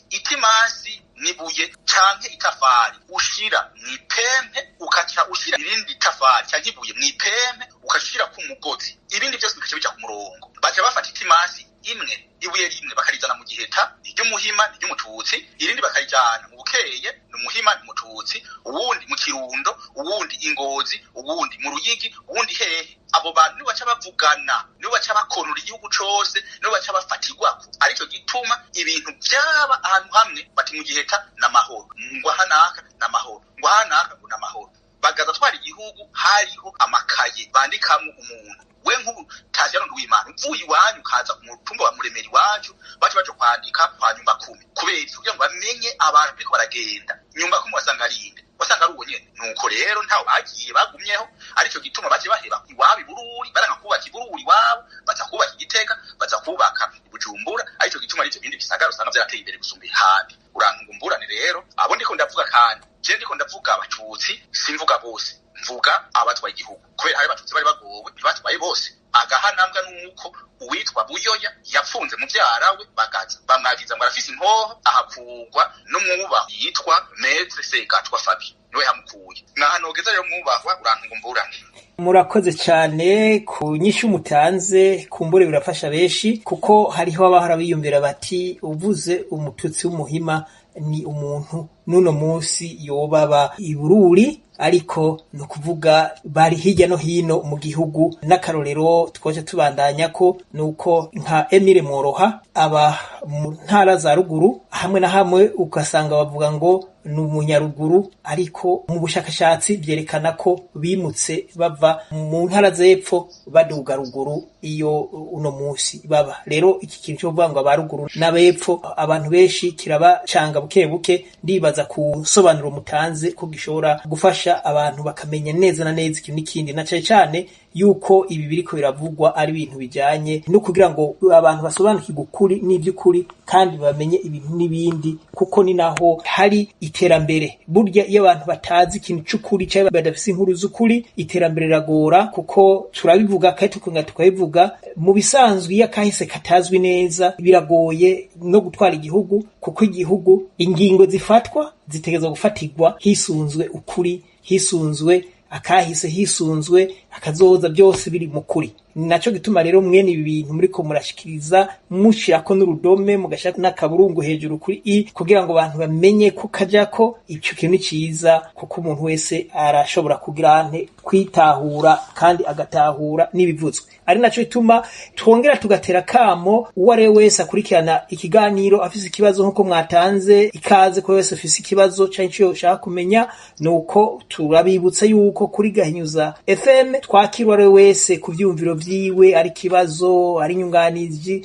itimasi nibuye canke itafari ushira mw'ipempe ukaca ushira irindi tafari canke ibuye mw'ipempe ukashira ku mugozi ibindi byose bikaca bija ku murongo. Baca bafata itimasi imwe ibuye rimwe bakarizana mu Giheta iry'umuhima iry'umututsi irindi bakarijana mu Bukeye n'umuhima n'umututsi uwundi mu Kirundo uwundi Ingozi uwundi mu Ruyigi uwundi hehe. Abo bantu nibo baca bavugana nibo baca bakonora igihugu cose nibo baca bafatirwako. Aricyo gituma ibintu byaba ahantu hamwe bati mu Giheta n'amahoro ngo hanaka n'amahoro ngo hanaka ngo n'amahoro. Bagaza twara igihugu hariho amakaye bandikamwe umuntu we nk'ubu Tasiyano Nduwimana uvuye iwanyu ukaza ku mutumba wa Muremeri wacu baje kwandika kwa nyumba 10 kubera kugira ngo bamenye abantu biko baragenda nyumba 10 wasanga arinde wasanga ari uwo nyene. Nuko rero ntaho bagiye bagumyeho aricyo gituma baje baheba iwabi Bururi baranga kubaka ibururi wabo baza kubaka Igitega baza kubaka Bujumbura. Aricyo gituma aricyo bindi bisagara usanga byarateye imbere gusumba ihandi. Urangumburane rero abo ndiko ndavuga kandi je ndiko ndavuga abatutsi simvuga bose mvuga abatwaye igihugu kubera hari abatutsi bari bagowe batwaye bose. Agahanambwa nuko uwitwa Buyoya yapfunze mu byarawe bagaza bamwagiza ngo arafise inkoho ahakugwa n'umwuba yitwa Maître Segatwa Fabi niwe hamukuye. Nahanogeza rero mwubahwa urangumburane. Murakoze cyane ku nyishu mutanze kumbure birafasha beshi kuko hariho abahara biyumvira bati uvuze umututsi w'umuhima ni umuntu nuno munsi yobaba ibururi ariko no kuvuga bari hirya no hino mu gihugu. N'akarorero twoje tubandanya ko nuko nka Emile Moroha aba mu ntara za ruguru hamwe na hamwe ukasanga bavuga ngo ni umunyaruguru ariko mu bushakashatsi byerekana ko bimutse bava mu ntara z'epfo baduga ruguru iyo uno munsi baba. Rero iki kintu cyo kuvuga ngo abaruguru n'abepfo abantu benshi kirabacanga buke ndibaza kusobanura umutanze ko gishobora gufasha abantu bakamenya neza na neza ikintu n'ikindi na cyane yuko ibi biriko biravugwa ari ibintu bijanye no kugira ngo abantu basobanukirwe ukuri n'ivy'ukuri kandi bamenye ibintu n'ibindi kuko ni naho hari iterambere. Burya iyo abantu batazi ikintu c'ukuri cyangwa badafise inkuru z'ukuri iterambere ragora kuko turabivuga kandi tukabivuga mu bisanzwe iyo kahise katazwi neza biragoye no gutwara igihugu kuko igihugu ingingo zifatwa zitegezwa gufatirwa hisunzwe ukuri hisunzwe akahise hisunzwe akazoza byose biri mu kuri. Naco gituma rero mwene ibi bintu muriko murashikiriza mushirako n'urudome mugashaka n'akaburungu hejuru kuri i kugira ngo abantu bamenye ko kajako ico kintu ciza kuko umuntu wese arashobora kugira ante kwitahura kandi agatahura n'ibivuzwe. Ari naco gituma twongera tugatera kamo uware wese akurikirana ikiganiro afise ikibazo nkuko mwatanze ikaze ko wese afise ikibazo cyangwa yoshaka kumenya nuko turabibutsa yuko kuri Gahinyuza FM twakirwa wese ku vyumviro vyiwe ari kibazo ari nyunganizi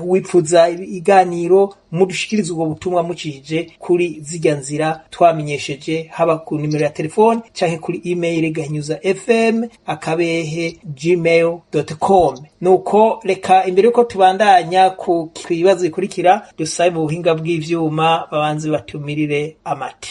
wipfuza iganiro mudushikiriza ubwo butumwa mucishije kuri zirya nzira twamenyesheje haba ku nimero ya telefone canke kuri email gahinyuza@gmail.com. nuko reka imbere yuko tubandanya ku kibazo gikurikira dusabe mu buhinga bw'ivyuma babanze batumirire amate.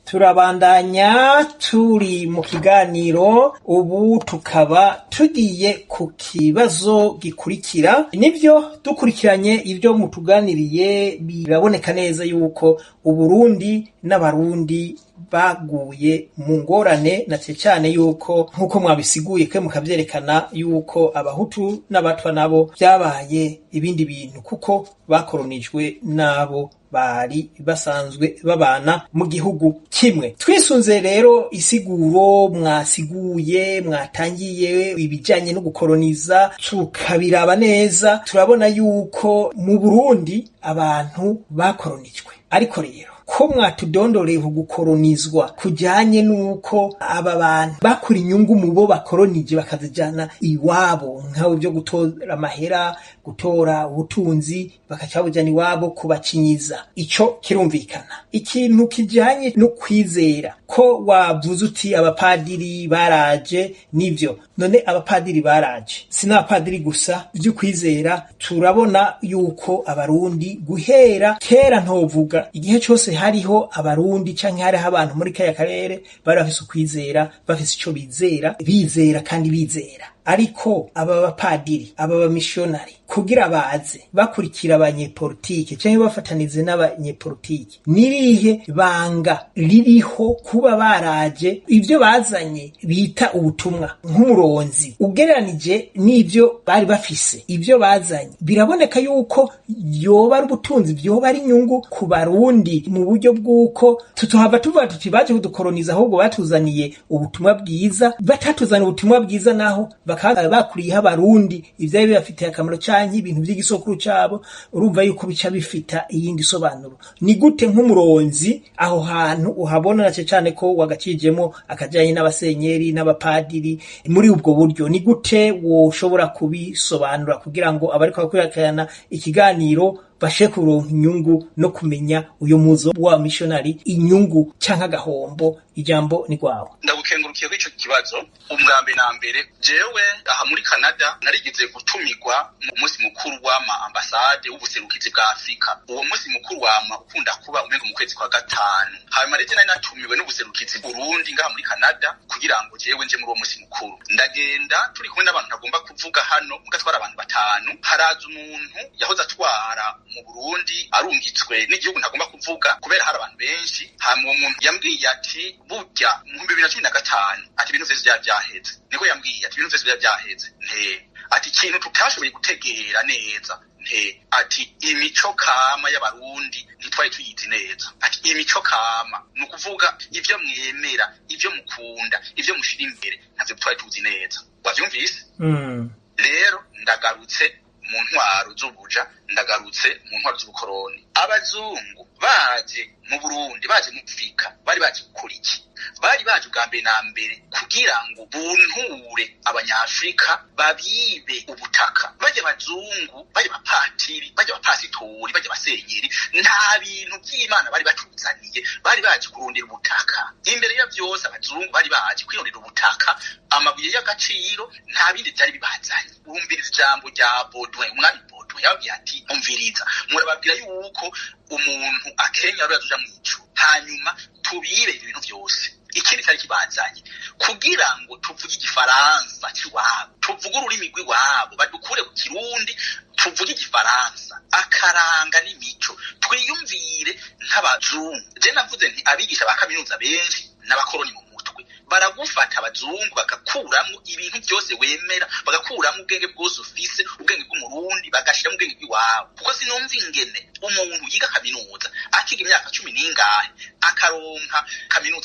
Turabandanya turi mu kiganiro ubu tukaba tugiye ku kibazo gikurikira. Nivyo dukurikiranye ivyo mutuganiriye biraboneka neza yuko Uburundi n'abarundi baguye mu ngorane na cyane yuko nkuko mwabisiguye ke mukavyerekana yuko abahutu n'abatwa nabo byabaye ibindi bintu kuko bakoronijwe nabo bari basanzwe babana mu gihugu kimwe. Twisunze rero isiguro mwasiguye mwatangiye ibijanye no gukoroniza tukabiraba neza turabona yuko mu Burundi abantu bakoronijwe, ariko rero ko mwatudondoreye gukoronizwa kujanye nuko aba bantu bakura inyungu mu bo bakoronije bakazijana iwabo nkaho byo gutora amahera gutora ubutunzi bakacabujana iwabo kubacinyiza. Ico kirumvikana. Ikintu kijanye no kwizera ko wavuze uti abapadiri baraje, nivyo none abapadiri baraje sinabapadiri gusa byo kwizera. Turabona yuko abarundi guhera kera ntovuga igihe cyose hariho abarundi canke hariho abantu muri kaya karere bari bafise ukwizera, bafise ico bizera kandi bizera. Ariko aba bapadiri aba bamissionari kugira baze bakurikira abanyepolitike canke bafatanize n'abanyepolitike nirihe banga ririho kuba baraje ivyo bazanye bita ubutumwa nk'umuronzi ugereranije n'ivyo bari bafise. Ivyo bazanye biraboneka yuko yoba ari ubutunzi, vyoba ari inyungu ku barundi mu buryo bw'uko tutohava tuvuga tuti baje kudukoroniza ahubwo batuzaniye ubutumwa bwiza. Batatuzaniye ubutumwa bwiza naho bakuriye abarundi ivyo bibafitiye akamaro canke ibintu by'igisokuru cabo, urumva yuko bica bifita iyindi sobanuro. Ni gute nk'umuronzi aho hantu uhabona nace cyane ko wagacijemo akajanye n'abasenyeri n'abapadiri muri ubwo buryo, ni gute woshobora kubisobanura kugira ngo abariko bakurikirana ikiganiro bashe kuronka inyungu no kumenya uyo muzo wa missionary inyungu canka gahombo? Ijambo ni kwawe. Ndagukengurukiye ko ico kibazo. Umwambe na mbere jewe aha muri Canada narigeze gutumirwa mu munsi mukuru w'ama ambassade w'ubuserukizi bwa Afrika. Uwo munsi mukuru w'ama ukunda kuba umengo mu kwezi kwa gatanu. Hanyuma rero nari natumiwe n'ubuserukizi Burundi ngaha muri Canada kugira ngo jewe nje muri uwo munsi mukuru. Ndagenda turi kumwe n'abantu ntagomba kuvuga hano, mugatwara abantu batanu. Haraza umuntu yahoze atwara mu Burundi arungitswe n'igihugu ntagomba kuvuga kubera hari abantu benshi. Hanyuma uwo muntu yambwiye ati burya mu 2015 ati ibintu vyose byaheze. Niko yambwiye ati ibintu vyose byaheze. Ati ikintu tutashoboye gutegera neza ati imico kama y'abarundi ntitwari tuyizi neza. Ati imico kama ni ukuvuga ivyo mwemera, ivyo mukunda, ivyo mushira imbere ntavyo twari tuzi neza. Wavyumvise? Rero ndagarutse mu ntwaro z'ubuja, ndagarutse mu ntwaro z'ubukoroni. Abazungu baje mu Burundi, baje mu Afrika, bari baje gukora iki? Bari baje ubwa mbere na mbere kugira ngo bunture abanyafrika babibe ubutaka. Baje abazungu, baje abapatiri, baje abapasitori, baje abasenyeri, nta bintu by'Imana bari batuzaniye, bari baje kurondera ubutaka. Imbere ya byose abazungu bari baje kwirondera ubutaka, amabuye y'agaciro, nta bindi byari bibazanye. Urumviriza ijambo rya Baudouin, umwami Baudouin yababwiye ati umviriza, murababwira yuko umuntu akenya arazuja mwico, hanyuma tubibe ibintu byose. Ikindi cyari kibazanye kugira ngo tuvuge igifaransa cy'iwabo, tuvuge ururimi rw'iwabo, badukure ku Kirundi, tuvuge igifaransa, akaranga n'imico, twiyumvire nk'abazungu. Je navuze nti abigisha ba kaminuza benshi n'abakoroni mu mutwe baragufata abazungu bagakuramo ibintu byose wemera, bagakuramo ubwenge bwose ufise, ubwenge bw'umurundi, bagashira mu bwenge bw'iwabo. Kuko sinumva ingene umuntu yiga kaminuza akiga imyaka 10 n'ingahe akaronka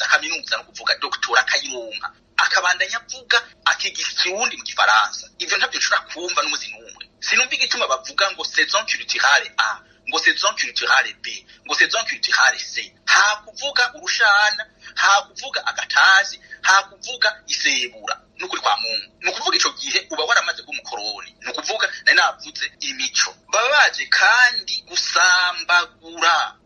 kaminuza no kuvuga doctora akayironka, akabandanya avuga akigisha Kirundi mu Gifaransa. Ivyo ntabyo nshobora kumva n'umuzi n'umwe. Sinumva igituma bavuga ngo saison culturelle A, ngo saison culturelle B, ngo saison culturelle C. Ha kuvuga urushana, ha kuvuga agatazi, ha kuvuga isebura. Nukuri kwa Mungu. Nukuvuga ico gihe uba waramaze kumukoroni. Nukuvuga nari navuze imico. Babaje kandi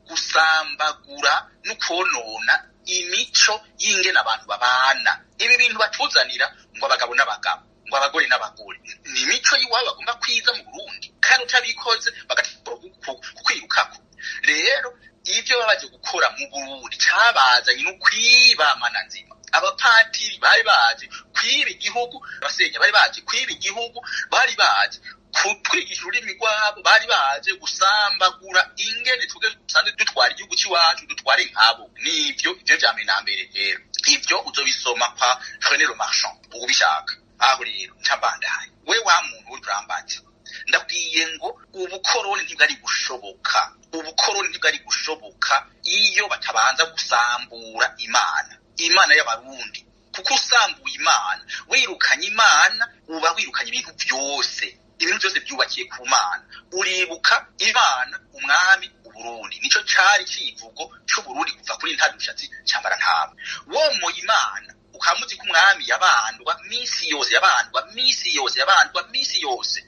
gusambagura nukonona imico y'ingene abantu babana. Ibi bintu batuzanira ngo abagabo n'abagabo, ngo abagore n'abagore, ni imico yiwabo bagomba kwiza mu Burundi, kandi utabikoze bagakwirukako. Rero ivyo babaje gukora mu Burundi cabazanye no kwibamana nzima. Abapatiri bari baje kwiba igihugu, abasenya bari baje kwiba igihugu, bari baje kutwigisha ururimi rwabo, bari baje gusambagura ingene tusanzwe dutwara igihugu cy'iwacu, dutware nkabo. Nivyo vya mbere na mbere. Rero ivyo uzobisoma kwa René Le Marchand ubishaka. Aho rero ntabandaye we wa muntu w'urambaza, ndabwiye ngo ubukoroni ntibwari gushoboka, ubukoroni ntibwari gushoboka iyo batabanza gusambura Imana y'abarundi. Kuko usambuye Imana, wirukanye Imana, uba wirukanye ibintu byose. Ibintu byose byubakiye ku Mana. Uribuka Imana umwami Uburundi, nico cari kivugo c'Uburundi kuva kuri Ntadushatsi cyambara ntaba. Womo Imana ukamuzi ko umwami yabandwa misi yose.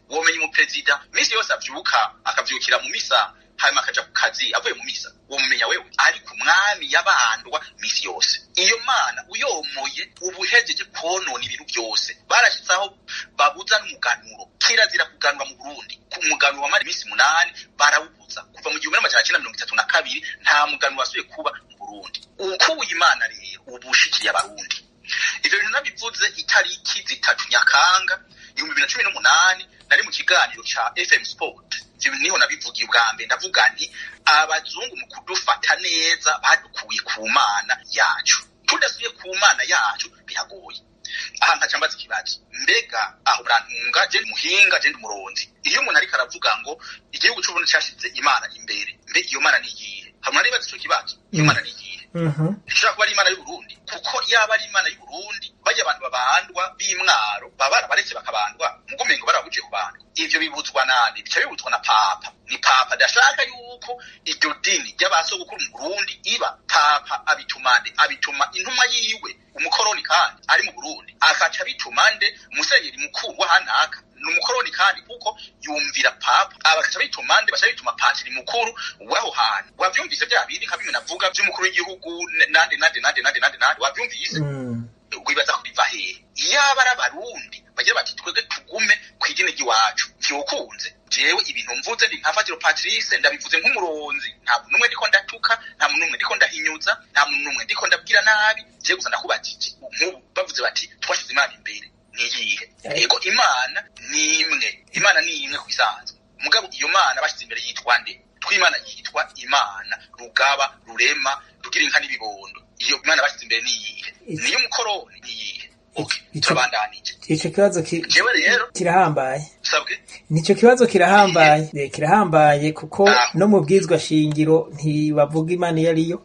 Womenye mu president misi yose avyuka, akavyukira mu misa, hanyuma akaja ku kazi avuye mu misa. Womumenya wewe ariko umwami yabandwa misi yose. Iyo Mana uyomoye ubuhejeje konona ibintu byose. Barashitsaho babuza n'umuganuro, kirazira kuganwa mu Burundi. Ku muganuro wamara imisi 8 barawubuza kuva mu 1932 nta muganuro wasuye kuba mu Burundi. Uko Imana rero ubushikiye abarundi. Ivyo bintu nabivuze itariki 3 Nyakanga 2018 nari mu kiganiro ca FM Sport. Niho nabivugiye ubwa mbere, ndavuga nti abazungu mu kudufata neza badukuye ku Mana yacu. Tudasuye ku Mana yacu biragoye. Aha nkacambaza ikibazo, mbega aho brantunga je muhinga je ndumuronzi. Iyo umuntu ariko aravuga ngo igihugu cy'Uburundi cyashize Imana imbere, mbe iyo Mana ni iyihe? Hamwe naribaza ico kibazo, iyo Mana ni iyihe? Ishaka kuba ari Imana y'u Burundi, kuko yaba ari Imana y'u Burundi bajya abantu babandwa b'imwaro baba baretse bakabandwa mugumengo barabuje kubandwa. Ivyo bibuzwa nande? Bica bibuzwa na Papa. Ni Papa dashaka yuko iryo dini ry'abasogokuru mu Burundi iba. Papa abituma intumwa yiwe umukoroni kandi ari mu Burundi, akaca bitumande musenyeri mukuru wa hanaka n'umukoroni kandi kuko yumvira Papa, abakaca bitumande basha bituma patiri mukuru waho hantu. Wavyumvise bya bindi nka bimwe navuga by'umukuru w'igihugu nande wavyumvise? Wibaza kubiva hehe? Yaba arabarundi bagira bati twege tugume kw'idini ry'iwacu vyokunze. Jewe ibintu mvuze ndi nka Fatiro Patrice ndabivuze nk'umuronzi, nta numwe ndiko ndatuka, nta numwe ndiko ndahinyuza, nta numwe ndiko ndabwira nabi. Je gusa ndakubatije nk'ubu bavuze bati twashize Imana imbere, ni iyihe? Ego Imana ni imwe kwisanzwe. Mugabo iyo Mana bashize imbere yitwa nde? Twimana yitwa Imana rugaba rurema rugira inka n'ibibondo. Iyo Imana bashize imbere ni iyihe? Niyo umukoroni ni iyihe? turabandanije. Ico kibazo jewe rero kirahambaye. Sabwe? Nico kibazo kirahambaye kuko no mu bwizwa shingiro ntibavuga Imana iyo ariyo.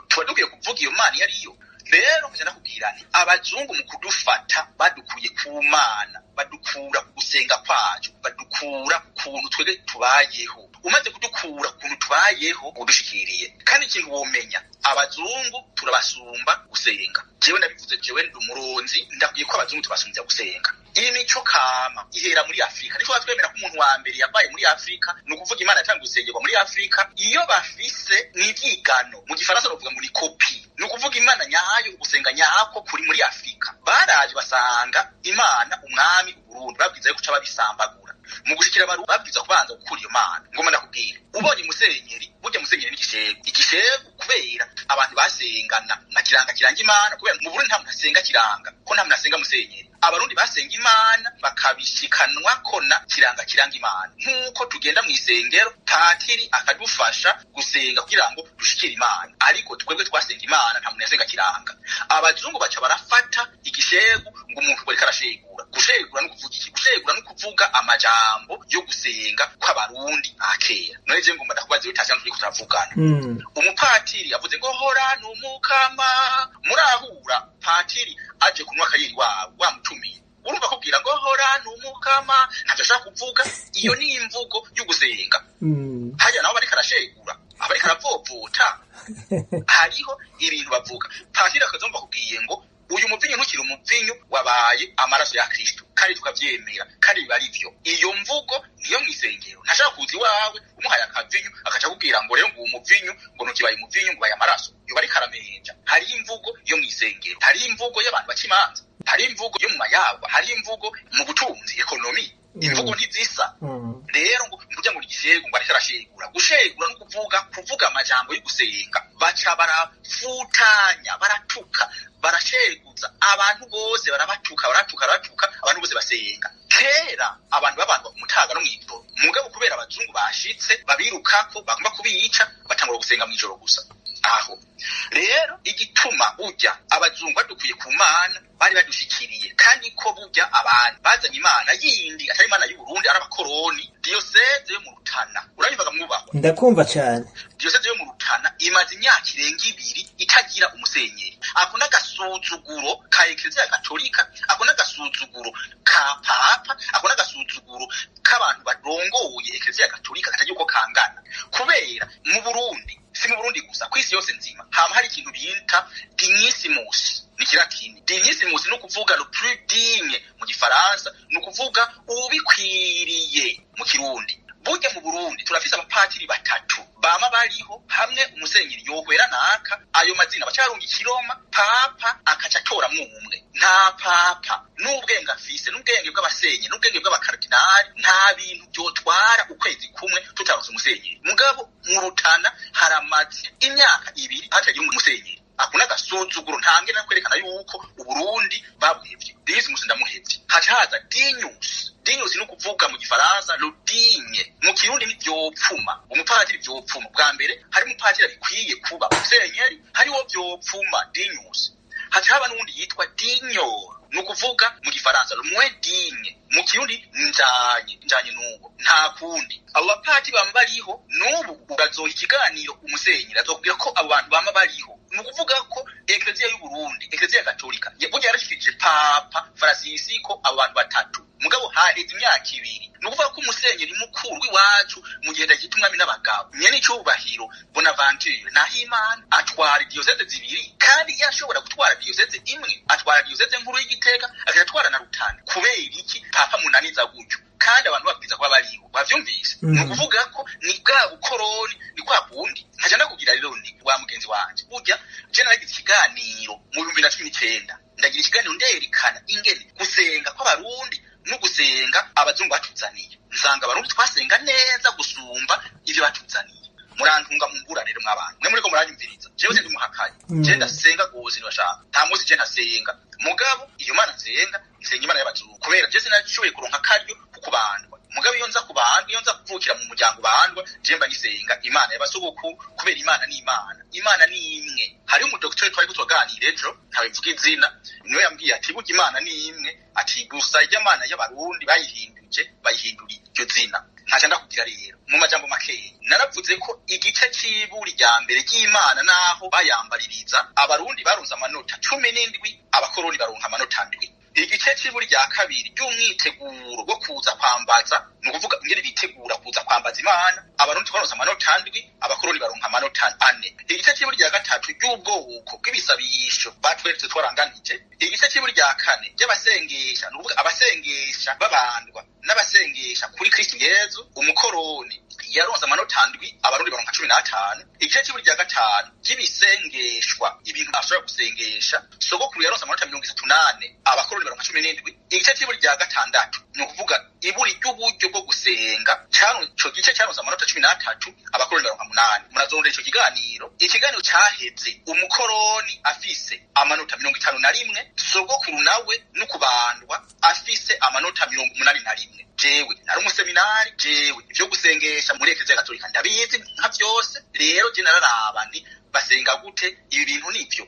Tuba dukwiye kuvuga iyo Mana iyo ariyo. Rero mujana kubwirane abazungu mu kudufata badukuye ku Mana, badukura ku gusenga kwacu, badukura kuntu twege tubayeho. Umaze kudukura kuntu tubayeho udushikiriye. Kandi ikintu womenya abazungu turabasumba gusenga. Jewe ndabivuze, jewe ndi umuronzi, ndabwiye ko abazungu tubasumbya gusenga. Iyi mico kama ihera muri Afrika. Niko batwemera ko umuntu wa mbere yabaye muri Afrika, no kuvuga Imana yatangiye gusengerwa muri Afrika. Iyo bafise n'ivyigano mu gifaransa bavuga muri copy. No kuvuga Imana nyayo, gusenga nyako kuri muri Afrika. Baraje basanga Imana umwami Burundi babwiza ko caba bisambagura. Mu gushikira baru babwiza kubanza gukura iyo Mana. Ngoma ndakubwira. Ubonye musenyeri, burya musenyeri n'igishego. Igishego kubera abantu basengana na kiranga Imana, kubera mu Burundi nta muntu asenga kiranga, ko nta muntu asenga musenyeri. Abarundi basenga Imana bakabishikanwa kona kiranga Imana. Nkuko tugenda mu isengero patiri akadufasha gusenga kugira ngo dushikire Imana. Ariko twebwe twasenga Imana nta muntu yasenga kiranga. Abazungu baca barafata igishego ngo umuntu bari karashegura. Gushegura no kuvuga iki? Gushegura no kuvuga amajambo yo gusenga kw'abarundi akera. None je ngomba ndakubaza iyo tasha turi kutavugana. Umupatiri avuze ngo hora n'umukama murahura. Patiri aje kunwa kayiri wa mutumiye. Urumva kubwira ngo hora n'umukama ntacyo ashaka kuvuga. Iyo ni imvugo yo gusenga. Hajya nabo bari karashegura, abari karavovota. Hariho ibintu bavuga. Patiri akazomba kubwiye ngo uyu muvinyu ntukiri umuvinyu wabaye amaraso ya Kristo, kandi tukavyemera, kandi biba arivyo. Iyo mvugo niyo mwisengero. Ntashaka kuzi wawe umuhaye akavinyu akaca kubwira ngo rero ngo umuvinyu ngo ntukibaye umuvinyu ngo baye amaraso. Yo bari karamenja. Hari imvugo yo mwisengero, hari imvugo y'abantu bakimanza, hari imvugo yo mu mayagwa, hari imvugo mu butunzi, ekonomi. Imvugo ntizisa. Rero ngo mvuga ngo igishego ngo arashegura. Gushegura no kuvuga amajambo yo gusenga. Baca barafutanya, baratuka, barasheguza abantu bose, baratuka abantu bose basenga. Kera abantu babandwa kumutaga no mw'ijoro, mugabo kubera abazungu bashitse babirukako bagomba kubica, batangura gusenga mw'ijoro gusa. Aho rero igituma burya abazungu badukuye ku Mana bari badushikiriye, kandi ko burya abantu bazanye Imana yindi atari Imana y'u Burundi, ari abakoroni. Diyoseze yo mu Rutana urabivuga mwubahwa? Ndakumva cyane. Diyoseze yo mu Rutana imaze imyaka irenga 2 itagira umusenyeri. Ako n'agasuzuguro ka Eklezia Katolika, ako n'agasuzuguro ka Papa, ako n'agasuzuguro k'abantu barongoye Eklezia Katolika katagira uko kangana. Kubera mu Burundi, si mu Burundi gusa, kw'isi yose nzima hama hari ikintu bita dignissimus. Ni kiratini. Dignissimus no kuvuga le plus digne mu gifaransa, no kuvuga ubikwiriye mu Kirundi. Burya mu Burundi turafise abapatiri batatu bama bariho, hamwe umusenyeri yohwera naka ayo mazina bacarunga ikiroma, papa akaca tora mwumwe. Nta papa n'ubwenge afise, n'ubwenge bw'abasenyi, n'ubwenge bw'abakardinali, nta bintu byotwara ukwezi kumwe tutaronse umusenyeri. Mugabo mu Rutana haramaze imyaka 2 hatagira umusenyeri. Akuna gasuzuguro ntange na kwerekana yuko uburundi babuhevye. Dignissimus ndamuhevye. Haca haza Dignus. Dignus no kuvuga mu gifaransa lo digne. Mu Kirundi ni vyopfuma. Umupatiri vyopfuma. Bwa mbere hari umupatiri bikwiye kuba umusenyeri, hari wo vyopfuma Dignus. Haca haba n'undi yitwa Dignor. No kuvuga mu gifaransa lo moins digne. Mu Kirundi njanye nuko nta kundi. Abo bapatiri bama bariho n'ubu urazoha ikiganiro umusenyeri azokubwira ko abo bantu bama bariho. Nukuvuga ko Eklezia y'u Burundi, Eklezia Katolika burya yarashikije Papa Francisco abantu batatu. Mugabo haheze imyaka 2. Nukuvuga ko umusenyeri mukuru w'iwacu mu gihe ndagita umwami n'abagabo nyene icubahiro Bonaventure Nahimana atwara diyoseze 2, kandi yashobora gutwara diyoseze imwe, atwara diyoseze nkuru y'Igitega agatwara na Rutana. Kubera iki? Papa munaniza gutyo, kandi abantu babwiza kuba bariho bavyumvise. Nukuvuga ko ni bwa bukoroni, ni kwa bundi. Nkaja ndakugira rero ndi wa mugenzi wanje burya je naragize ikiganiro mu 2019, ndagira ikiganiro nderekana ingene gusenga kw'abarundi no gusenga abazungu batuzaniye. Nsanga abarundi twasenga neza gusumba ivyo batuzaniye. Murantunga mu ngura rero mw'abantu mwe muriko muranyumviriza. Jewe ndi muhakaye, je ndasenga gose nibashaka, nta muzi je ntasenga. Mugabo iyo Mana nsenga Imana y'abazungu, kubera je sinashoboye kuronka akaryo kukubandwa. mugabo iyo nza kubandwa iyo nza kuvukira mu muryango bandwa je mba nisenga imana y'abasogokuru kubera imana ni imana ni imwe. Hari umudokiteri twari kutuganira ejo ntabivuga izina niwe yambwiye ati burya imana ni imwe ati gusa y'Imana y'abarundi bayihindura iryo zina. Ntaca ndakubwira rero mu majambo makeya naravuze ko igice c'iburi rya mbere ry'Imana naho bayambaririza abarundi baronse amanota 17 abakoroni baronka amanota 7. Igice c'iburi rya kabiri ry'umwiteguro wo kuza kwambaza ni ukuvuga ingene bitegura kuza kwambaza Imana abarundi twaronse amanota 7 abakoroni baronka amanota 4. Igice c'iburi rya gatatu ry'ubwoko bw'ibisabisho batweretse twaranganije. Igice c'iburi rya kane ry'abasengesha ni ukuvuga abasengesha babandwa n'abasengesha kuri Kristo Yezu umukoroni yaronse amanota 7 abarundi baronka 15. Igice c'iburi rya gatanu ry'ibisengeshwa ibintu bashobora gusengesha sogokuru yaronse amanota 38 abakoroni baronka 17. Igice c'iburi rya gatandatu ni ukuvuga iburi ry'uburyo bwo gusenga ico gice cyaronse amanota 13 abakoroni baronka 8. Murazondera ico ikiganiro cyaheze umukoroni afise amanota 51 sogokuru nawe n'ukubandwa afise amanota 81. Jewe nari umuseminari ivyo gusengesha muri Eklezia Gatolika ndabizi nka vyose rero je nararaba nti basenga gute ibi bintu nivyo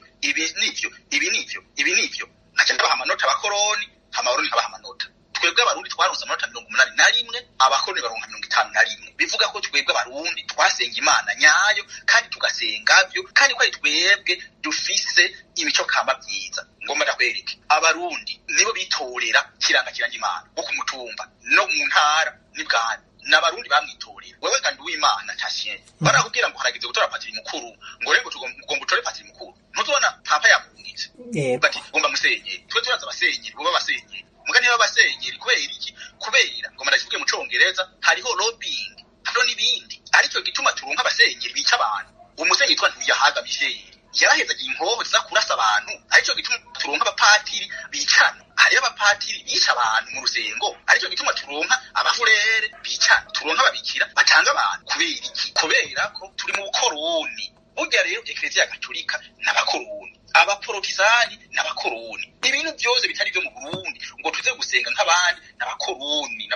ibi nivyo naca ndabaha amanota abakoroni abarundi nkabaha amanota. Twebwe abarundi twaronse amanota 81 abakoroni baronka 51. Bivuga ko twebwe abarundi twasenga Imana nyayo kandi tugasengavyo kandi ko ari twebwe dufise imico kamba byiza. Ngomba ndakwereke abarundi nibo bitorera kiranga Imana bo ku mutumba no mu ntara n'ibwami n'abarundi bamwitorera. Wewe kandi uw'Imana tasien barakubwira ngo haragize gutora patiri mukuru ngo rego tugomba utore patiri mukuru ntuzobona papa yakungitse bati ngomba musenyeri twe turaza abasenyeri bo babasenyeri mugani b'abasenyeri kubera iki kubera ngomba ndakivuge mu Congereza hariho lobbying hano n'ibindi aricyo gituma turunka abasenyeri bica abantu. Umusenyeri twa ntuyahaga Michel yaraheza inkoho za kurasa abantu aricyo gituma turonka abapatiri bicana. Hari abapatiri bica abantu mu rusengo aricyo gituma turonka abafurere bicana turonka ababikira batanga abantu. Kubera iki kubera ko turi mu bukoroni. Burya rero Eklezia Gatolika n'abakoroni abaporokizani n'abakoroni ibintu byose bitari byo mu Burundi ngo tuze gusenga nk'abandi n'abakoroni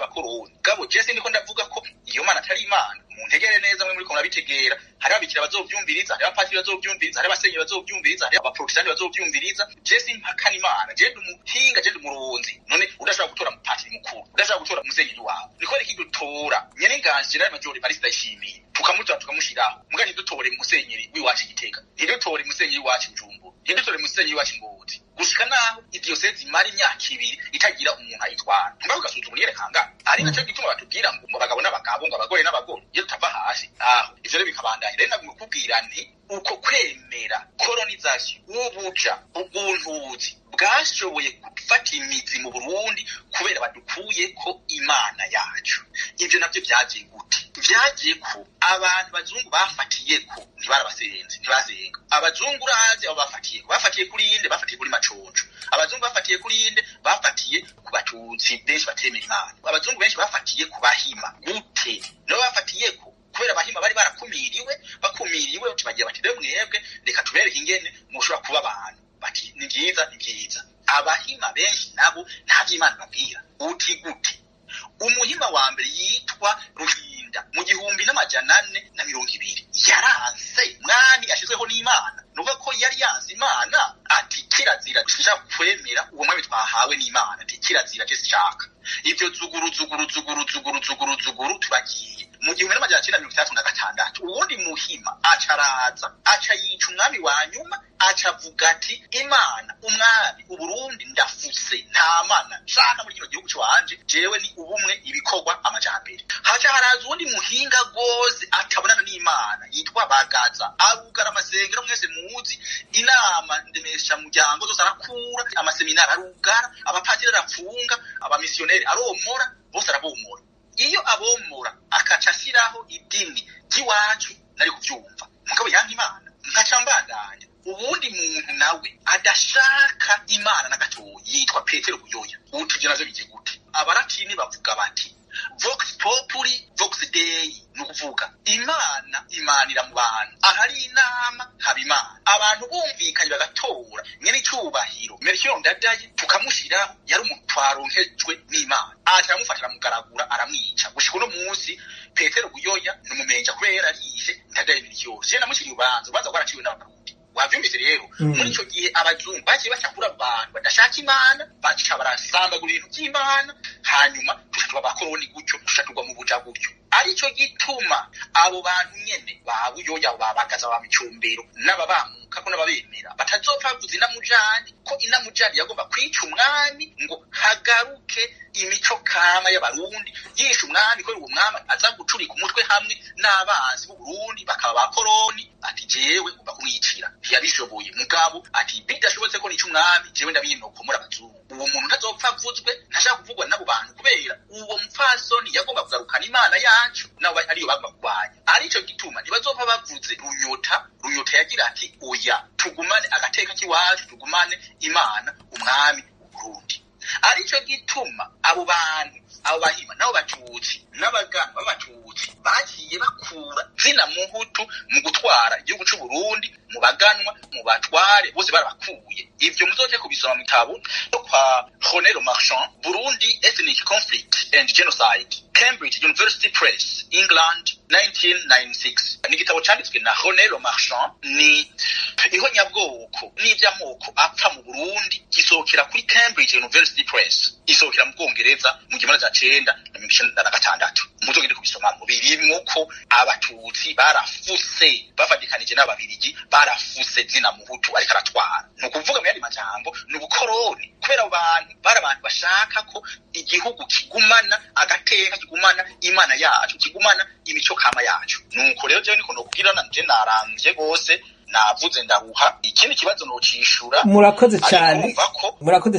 gabo je ndiko ndavuga ko iyo Mana atari Imana muntegere neza mwe muri ko nabitegera. Hari abikira bazovyumviriza hari abapatiri bazovyumviriza hari abasenyeri bazovyumviriza hari abaporokizani bazovyumviriza. Je simpakana Imana je ndumuhinga je ndumuronzi none udashaka gutora mupatiri mukuru udashaka gutora musenyeri wawe niko reki dutora nyene nganje na majori Paris ndashimiye tukamutora tukamushiraho mugani dutore musenyeri wiwacu Gitega ntidutore musenyeri wacu Njumbu ntidutore musenyeri wacu Ngozi gushika naho idiocese imara imyaka 2 itagira umuntu ayitwara ngaho gasuzuma yerekanga ari naco gituma batubwira ngo abagabo n'abagabo ngo abagore n'abagore iyo tutava hasi ivyo rero bikabandanya rero nagukubwira nti uko kwemera colonization ubuja ubuntuzi bwashoboye gufata imizi mu Burundi kubera badukuye ko Imana yacu. Ivyo navyo vyagiye gute? Vyagiye ko abantu bazungu bafatiye ko ntibarabasenze ntibasenga. Abazungu razi abo bafatiye kuri inde bafatiye kuri macoco. Abazungu bafatiye kuri inde bafatiye ku batutsi benshi batemera Imana. Abazungu benshi bafatiye ku bahima gute? No bafatiye ko kubera abahima bari barakumiriwe bakibagira bati rero mwebwe reka tubereke ingene mushobora kuba abantu bati ni byiza. Abahima benshi nabo nta by'Imana babwira. Uti gute? Umuhima wa mbere yitwa Ruhinda mu 1420 yaranse mwami yashizweho n'Imana nuko ko yari yanze Imana ati kirazira dushaka kwemera uwo mwami twahawe n'Imana ati kirazira je sishaka. Ivyo zuguru tubagiye mu 1936 ubundi muhima acaraza aca yica umwami wa nyuma acavuga ati Imana umwami uburundi ndafuse nta mana nshaka muri kino gihugu cwanje jewe ni ubumwe ibikorwa amajambere. Haca haraza ubundi muhinga gose atabonana n'Imana yitwa Bagaza arugara amasengero mwese muzi inama ndemesha muryango zose arakura amaseminari arugara abapatiri arapfunga abamisioneri aromora bose arabomora. Iyo abomora akaca ashyiraho idini ry'iwacu nari kuvyumva mugabo yanka Imana nkaca mbandanya. Ubundi muntu nawe adashaka Imana na gatoya yitwa Petero Buyoya. Utuje nazo bije gute? Abaratini bavuga bati vox populi vox dei nukuvuga Imana imanira mu bantu ahari inama haba Imana. Abantu bumvikanye bagatora nyene icubahiro Melchior Ndadaye tukamushiraho yari umuntu twaronkejwe n'Imana aramufata aramugaragura aramwica gushika uno munsi Petero Buyoya numumenja kubera arishe Ndadaye Melchior je namushiriye ubanza gwaraciwe n'abarundi wavyumvise rero muri ico gihe abazungu baciye bacakura abantu badashaka Imana baca barasambagura ibintu by'Imana hanyuma tushatuba abakoroni gutyo tushatugwa mu buja gutyo arico gituma abo bantu nyene babuyoya babagaza ba micumbero n'ababamuka ko n'ababemera batazopfa bavuze inamujani ko inamujani yagomba kwica umwami ngo hagaruke imico kama y'abarundi yisha umwami ko uwo mwami aza gucurika umutwe hamwe n'abanzi b'u Burundi bakaba bakoroni ati jewe ugomba kumwicira ntiyabishoboye mugabo ati bidashobotse ko nica umwami jewe ndabinoko muri abazungu uwo muntu ntazopfa avuzwe ntashaka kuvugwa n'abo bantu kubera uwo mupfasoni yagomba kugarukana Imana yacu nawe ariyo bagomba kurwanya arico gituma ntibazopfa bavuze runyota yagira ati oya tugumane agateka k'iwacu tugumane Imana umwami w'u Burundi arico gituma abo bantu abo bahima nabo batutsi n'abagamba b'abatutsi bagiye bakura zina muhutu mu gutwara igihugu cy'u Burundi mu baganwa mu batware bose barabakuye ivyo muzoje kubisoma mu bitabo no kwa René Marchand Burundi Ethnic Conflict and Genocide Cambridge University Press England 1996 ni gitabo cyanditswe na René Marchand ni ihonyabwoko n'ivy'amoko apfa mu Burundi gisokera kuri Cambridge University Press isokera mu Bwongereza mu gihumbi kimwe na gatandatu muzogende kubisoma mu birimwo ko abatutsi barafuse bafadikanije n'ababirigi barafuse zina muhutu ariko aratwara no kuvuga mu yandi majambo n'ubukoroni kubera abantu barabantu bashaka ko igihugu kigumana agateka kigumana Imana yacu kigumana imico kama yacu nuko rero je niko nokubwira nanje naramvye gose navuze ndaruha ikindi kibazo nocishura murakoze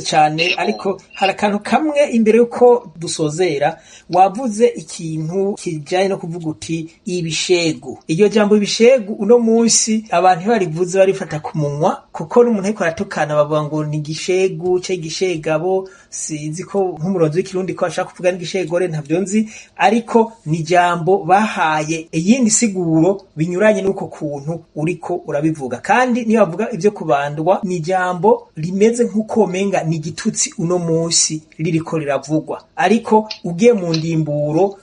cyane ariko hari akantu kamwe imbere yuko dusozera wavuze ikintu kijanye no kuvuga uti ibishegu iryo jambo ibishegu uno munsi abantu barivuze barifata ku munwa kuko n'umuntu ariko aratukana bavuga ngo ni igishegu cye igishegabo sinzi ko nk'umuronzi w'ikirundi ko ashaka kuvuga n'igishegore ntavyo nzi ariko ni jambo bahaye iyindi siguro binyuranye n'uko kuntu uriko urabivuga kandi niyo bavuga ivyo kubandwa ni jambo rimeze nk'uko menga ni igitutsi uno munsi ririko riravugwa ariko ugiye mu ndimburo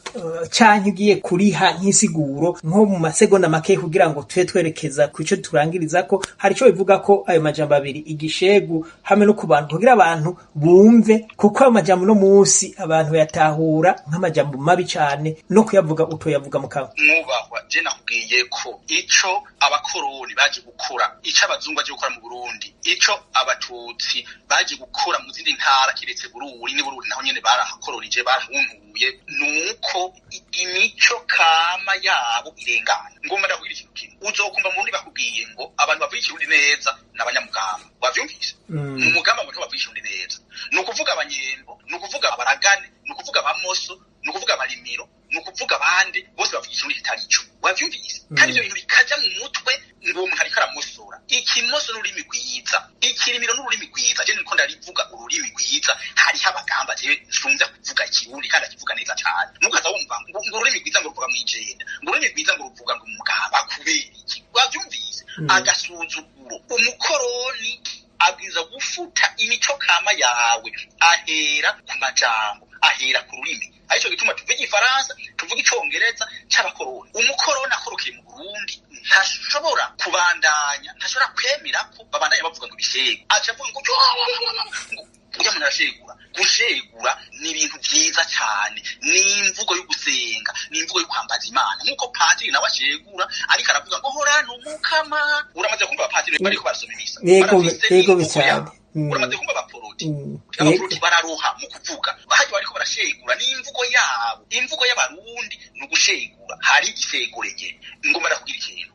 canke ugiye kuriha nk'isiguro nko mu masegonda make kugira ngo twe twerekeza ku ico turangiriza ko hari ico bivuga ko ayo majambo abiri igishegu hamwe no kubantu kugira abantu bumve kuko ayo majambo no munsi abantu yatahura nk'amajambo mabi cane no kuyavuga utoyavuga mu kanwa mwubahwa je nakubwiye ko ico abakoroni baje gukora ico abazungu baje gukora mu Burundi ico abatutsi baje gukora mu zindi ntara kiretse Burundi ni Burundi naho nyene barahakoronije barahuntuye nuko imico kama yabo irengana ngomba ndakubwira ikintu kimwe uzokumva mu Burundi bakubwiye ngo abantu bavuga ikirundi neza n'abanyamugamba wavyumvise mu mugamba ngo bavuga ikirundi neza nukuvuga abanyembo nukuvuga abaragane nukuvuga abamoso nukuvuga abarimiro nukuvuga abandi bose bavuga ikirundi kitari cyo wavyumvise kandi ibyo bintu bikaja mu mutwe ngo umuntu ariko aramusora ikimoso n'ururimi rwiza ikirimiro n'ururimi rwiza je niko ndarivuga ururimi rwiza hariho abagamba je nshunza kuvuga ikirundi kandi akivuga neza cyane nukaza wumva ngo ururimi rwiza ngo ruvuga mwijenda ngo ururimi rwiza ngo ruvuga ngo umugaba kubera iki wavyumvise agasuzuguro umukoroni abwiza gufuta imico kama yawe ahera ku majambo ahera ku rurimi arico gituma tuvuga igifaransa tuvuga icongereza c'abakoroni umukoroni akorokeye mu Burundi ntashobora kubandanya ntashobora kwemera ko babandanya bavuga ngo bishego acavuga ngo ujya umuntu arashegura gushegura ni ibintu vyiza cyane ni imvugo yo gusenga ni imvugo yo kwambaza Imana nkuko padiri nawe ashegura ariko aravuga ngo horana umukama uramaze kumva abapadiri bariko barasoma imisa yego bicyane uramaze kumva abaporoti abaporoti bararuha mu kuvuga bahaje bariko barashegura ni imvugo y'abarundi no gushegura hari igisegurenge ngoma ndakugira ikintu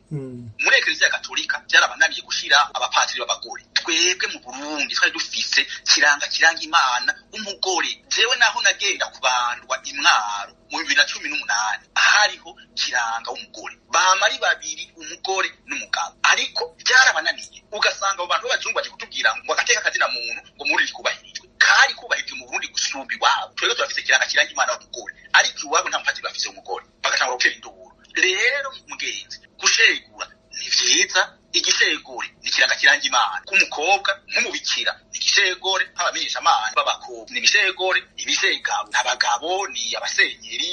muri Eklezia Gatolika byarabananiye gushira abapadiri b'abagore twebwe mu Burundi twari dufise kiranga Imana umugore jewe naho nagenda kubandwa imwaro mu 2018 hariho kiranga umugore bamari babiri umugore n'umugabo ariko byarabananiye ugasanga abo bantu b'abazungu baje kutubwira ngo agateka kazina muntu ngo muri kubahirijwe kari kubahirijwe mu Burundi gusumba iwabo twebwe turafise kiranga Imana w'umugore ariko iwabo nta mpazi bafise umugore bagatanga gutera induru rero mugenzi gushegura ni vyiza igisegure ni kiranga Imana k'umukobwa nk'umubikira ni ibishegore nk'abamenyesha amana b'abakobwa ni ibishegore ibishegabo n'abagabo ni abasenyeri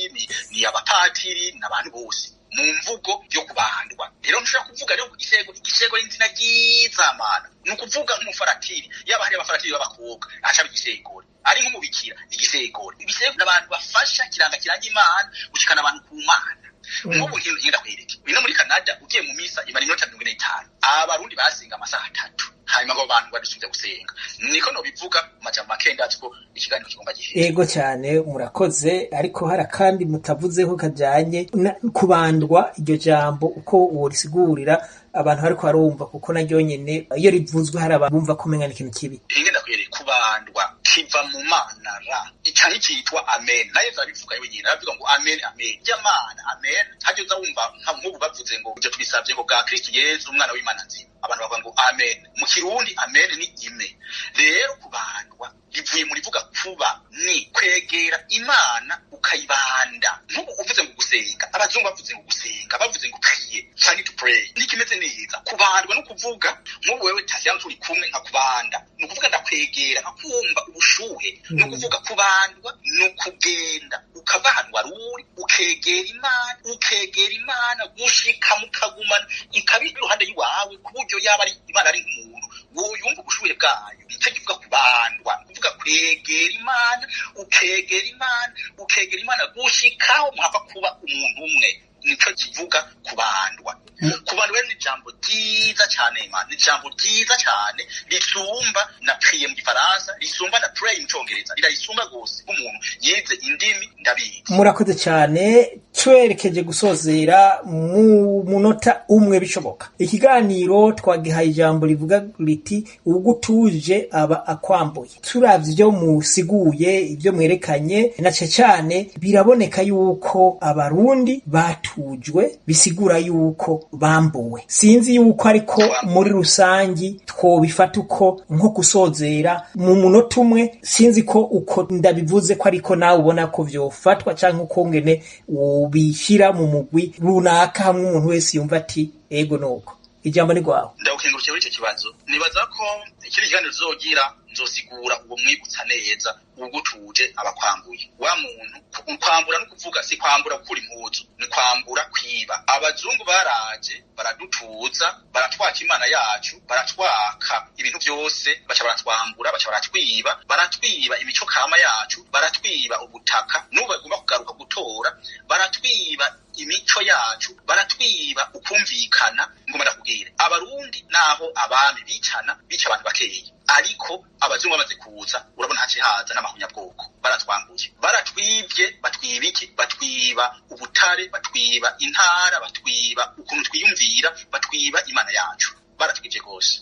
ni abapatiri n'abantu bose mu mvugo yo kubandwa. Rero ntushobora kuvuga rero igishego n'izina ryiza mana ni ukuvuga nk'umufaratiri yaba hari abafaratiri b'abakobwa aca igishegore ari nk'umubikira igishegore. Ibishego n'abantu bafasha kiranga Imana gushikana abantu ku Mana. Nk'ubu ngenda kwereke bino muri Canada ugiye mu misa imara iminota 45 abarundi basenga amasaha 3 hanyuma ngo abantu badusubije gusenga. Niko no bivuga majambo makenda atiko ikiganiro kigomba gihe. Yego cyane murakoze, ariko hari kandi mutavuzeho kajanye kubandwa iryo jambo uko worisigurira abantu bariko barumva, kuko naryo nyene iyo rivuzwe hari abumva kumenya ikintu kibi. Ngenda kwereke kubandwa kiva mu Mana ra icani cyitwa amen. Naye zabivuga yenyine aravuga ngo amen amen y'Imana amen. Hajye uzawumva nk'ubu bavuze ngo ibyo tubisabye ngo bwa Kristo Yesu umwana w'Imana nzima, abantu bavuga ngo amen. Mu Kirundi amen ni ime. Rero kubandwa bivuye muri vuga kuba ni kwegera Imana ukayibanda. Nk'ubu uvuze ngo gusenga, abazungu bavuze ngo gusenga, bavuze ngo prier cyane to pray. Nikimeze neza kubandwa no kuvuga nk'ubu wewe tasiyano turi kumwe nka kubanda no kuvuga ndakwegera nkakumva ubushuhe no kuvuga kubandwa no kugenda ukabahanwa ruri ukegera Imana gushika mukagumana ikabi iruhande yiwawe kuburyo yaba ari Imana ari umuntu wo yumva ubushuhe bwayo. Nicyo kivuga kubandwa, kuvuga kwegera Imana ukegera Imana gushikaho muhava kuba umuntu umwe. Nico kivuga kubandwa. Kubandwa ni jambo ryiza cyane Imana, ni jambo ryiza cyane risumba na prier mu Gifaransa, risumba na pray mu Cyongereza, risumba gose umuntu yize indimi ndabizi. Murakoze cyane, twerekeje gusozera mu munota umwe bishoboka. Ikiganiro twagihaye ijambo rivuga riti ugutuje aba akwambuye. Turavye ibyo musiguye, ibyo mwerekanye na cyane biraboneka yuko abarundi batujwe, bisigura yuko bambuwe. Sinzi yuko ariko muri rusangi twobifata uko nko gusozera mu munota umwe. Sinzi ko uko ndabivuze ko ariko nawe ubona ko vyofatwa canke uko ngene ubishira mu mugwi runaka hamwe umuntu wese yumva ati ego nuko. Ijambo ni gwawe. Ndawukengurukiye muri icyo kibazo. Nibaza ko ikiri kiganiro zogira nzosigura uwo mwibutsa neza ugutuje abakwambuye. Wa muntu kwambura no kuvuga si kwambura gukura impuzu, ni kwambura kwiba. Abazungu baraje baradutuza, baratwaka Imana yacu, baratwaka ibintu byose, baca baratwambura, baca baratwiba imico kama yacu, baratwiba ubutaka n'ubu bagomba kugaruka gutora, baratwiba imico yacu, baratwiba ukumvikana. Ngoma ndakubwire abarundi naho abami bica abantu bakeye, ariko abazungu bamaze kuza urabona haci haza n'amahunyabwoko, baratwambuye, baratwibye. Batwiba iki? Batwiba ubutare, batwiba intara, batwiba ukuntu twiyumvira, batwiba Imana yacu. Baratwije gose.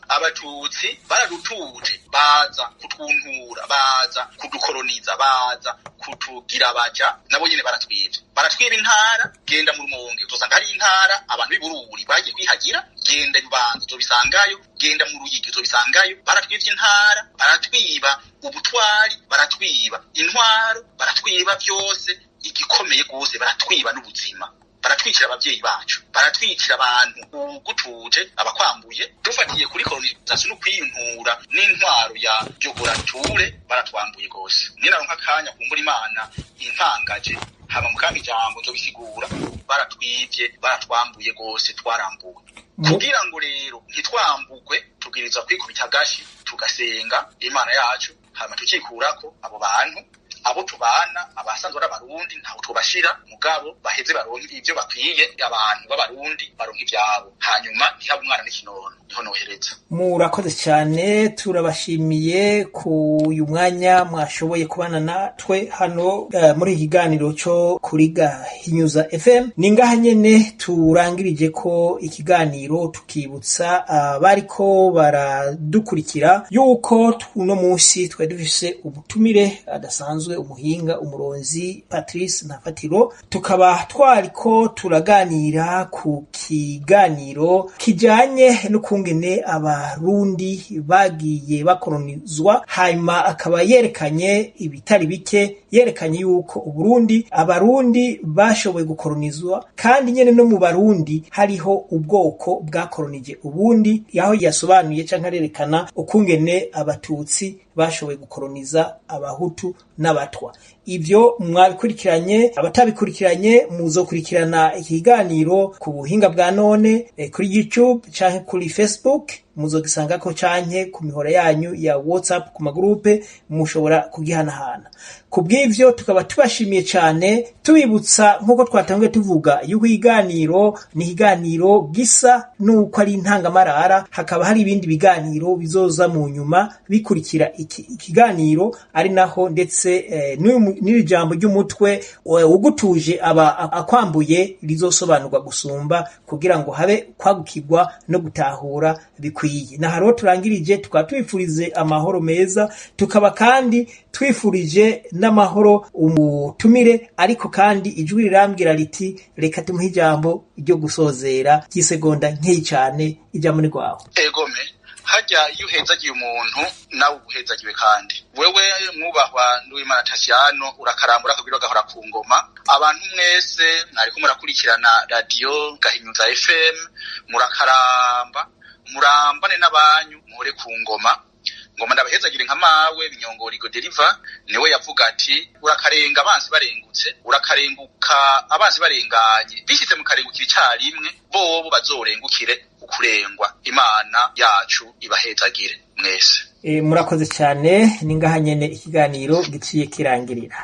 Abatutsi baradutuje, baza kutwuntura, baza kudukoloniza, baza kutugira baja, nabo nyine baratwiba intara. Genda mu Rumonge uzosanga hari intara abantu b'Ibururi bagiye kwihagira, genda Bubanza uzobisangayo, genda mu Ruyigi uzobisangayo. Baratwivye intara, baratwiba ubutwari, baratwiba intwaro, baratwiba byose. Igikomeye gose baratwiba n'ubuzima, baratwicira abavyeyi bacu, baratwicira abantu gutuje abakwambuye. Dufatiye kuri colonization no kwiyuntura n'intwaro ya Jogorature, baratwambuye gose. Ninaronka akanya kumbura Imana intangaje hama mukami jambo nzobisigura. Baratwivye, baratwambuye gose, twarambuwe. Kugira ngo rero ntitwambugwe tubwirizwa kwikubita agashi tugasenga Imana yacu, hama tukikurako abo bantu abo tubana abasanzwe n'abarundi ntaho tubashira mugabo baheze baronke ivyo bakwiye. Abantu b'abarundi baronke ivyabo, hanyuma ntihabe umwana n'ikinono. Niho nohereza. Murakoze cyane, turabashimiye ku uyu mwanya mwashoboye kubana natwe hano muri ikiganiro cyo kuri Gahinyuza FM. Ningaha nyene turangirije ko ikiganiro tukibutsa bariko baradukurikira yuko tuno munsi twe dufise ubutumire adasanzwe adasanzwe, umuhinga, umuronzi Patrice Ntafatiro. Tukaba twariko turaganira ku kiganiro kijanye n'ukungene abarundi bagiye bakolonizwa, hanyuma akaba yerekanye ibitari bike, yerekanye yuko Uburundi abarundi bashoboye gukolonizwa, kandi nyene no mu barundi hariho ubwoko bwakolonije ubundi, yaho yasobanuye canke arerekana ukungene abatutsi bashoboye gukoloniza abahutu n'abatwa. Ivyo mwabikurikiranye, abatabikurikiranye muzokurikirana ikiganiro ku buhinga bwa none kuri YouTube canke kuri Facebook, muzogisangako canke ku mihora yanyu ya WhatsApp ku magrupe mushobora kugihanahana. Kubw'ivyo tukaba tubashimiye cane, tubibutsa nkuko twatanguye tuvuga yuko ikiganiro ni ikiganiro gisa nuko ari intangamarara, hakaba hari ibindi biganiro bizoza mu nyuma bikurikira ikiganiro, ari naho ndetse n'iri jambo ry'umutwe ugutuje aba akwambuye rizosobanurwa gusumba, kugira ngo habe kwagukirwa no gutahura bikwiye. Na haro turangirije, tukaba twifurize amahoro meza, tukaba kandi twifurije n'amahoro umutumire, ariko kandi ijwi rirambwira riti reka tumuhe ijambo ryo gusozera ry'isegonda nkeyi cane. Ijambo ni rwawe. Egome, harya iyo uhezagiye umuntu nawe uhezagiwe, kandi wewe mwubahwa Nduwimana Tasiano urakarambura akabwira gahora ku ngoma. Abantu mwese mwariko murakurikirana radio Gahinyuza FM, murakaramba, murambane n'abanyu muhore ku ngoma. Ngoma ndabahezagire nka mawe Binyongorigo Deliver niwe yavuga ati urakarenga abanzi barengutse, urakarenguka abanzi barenganye, bishitse mu karengukira icarimwe bobo bazorengukire ukurengwa. Imana yacu ibahezagire mwese. Murakoze cyane, ningaha nyene ikiganiro giciye kirangirira.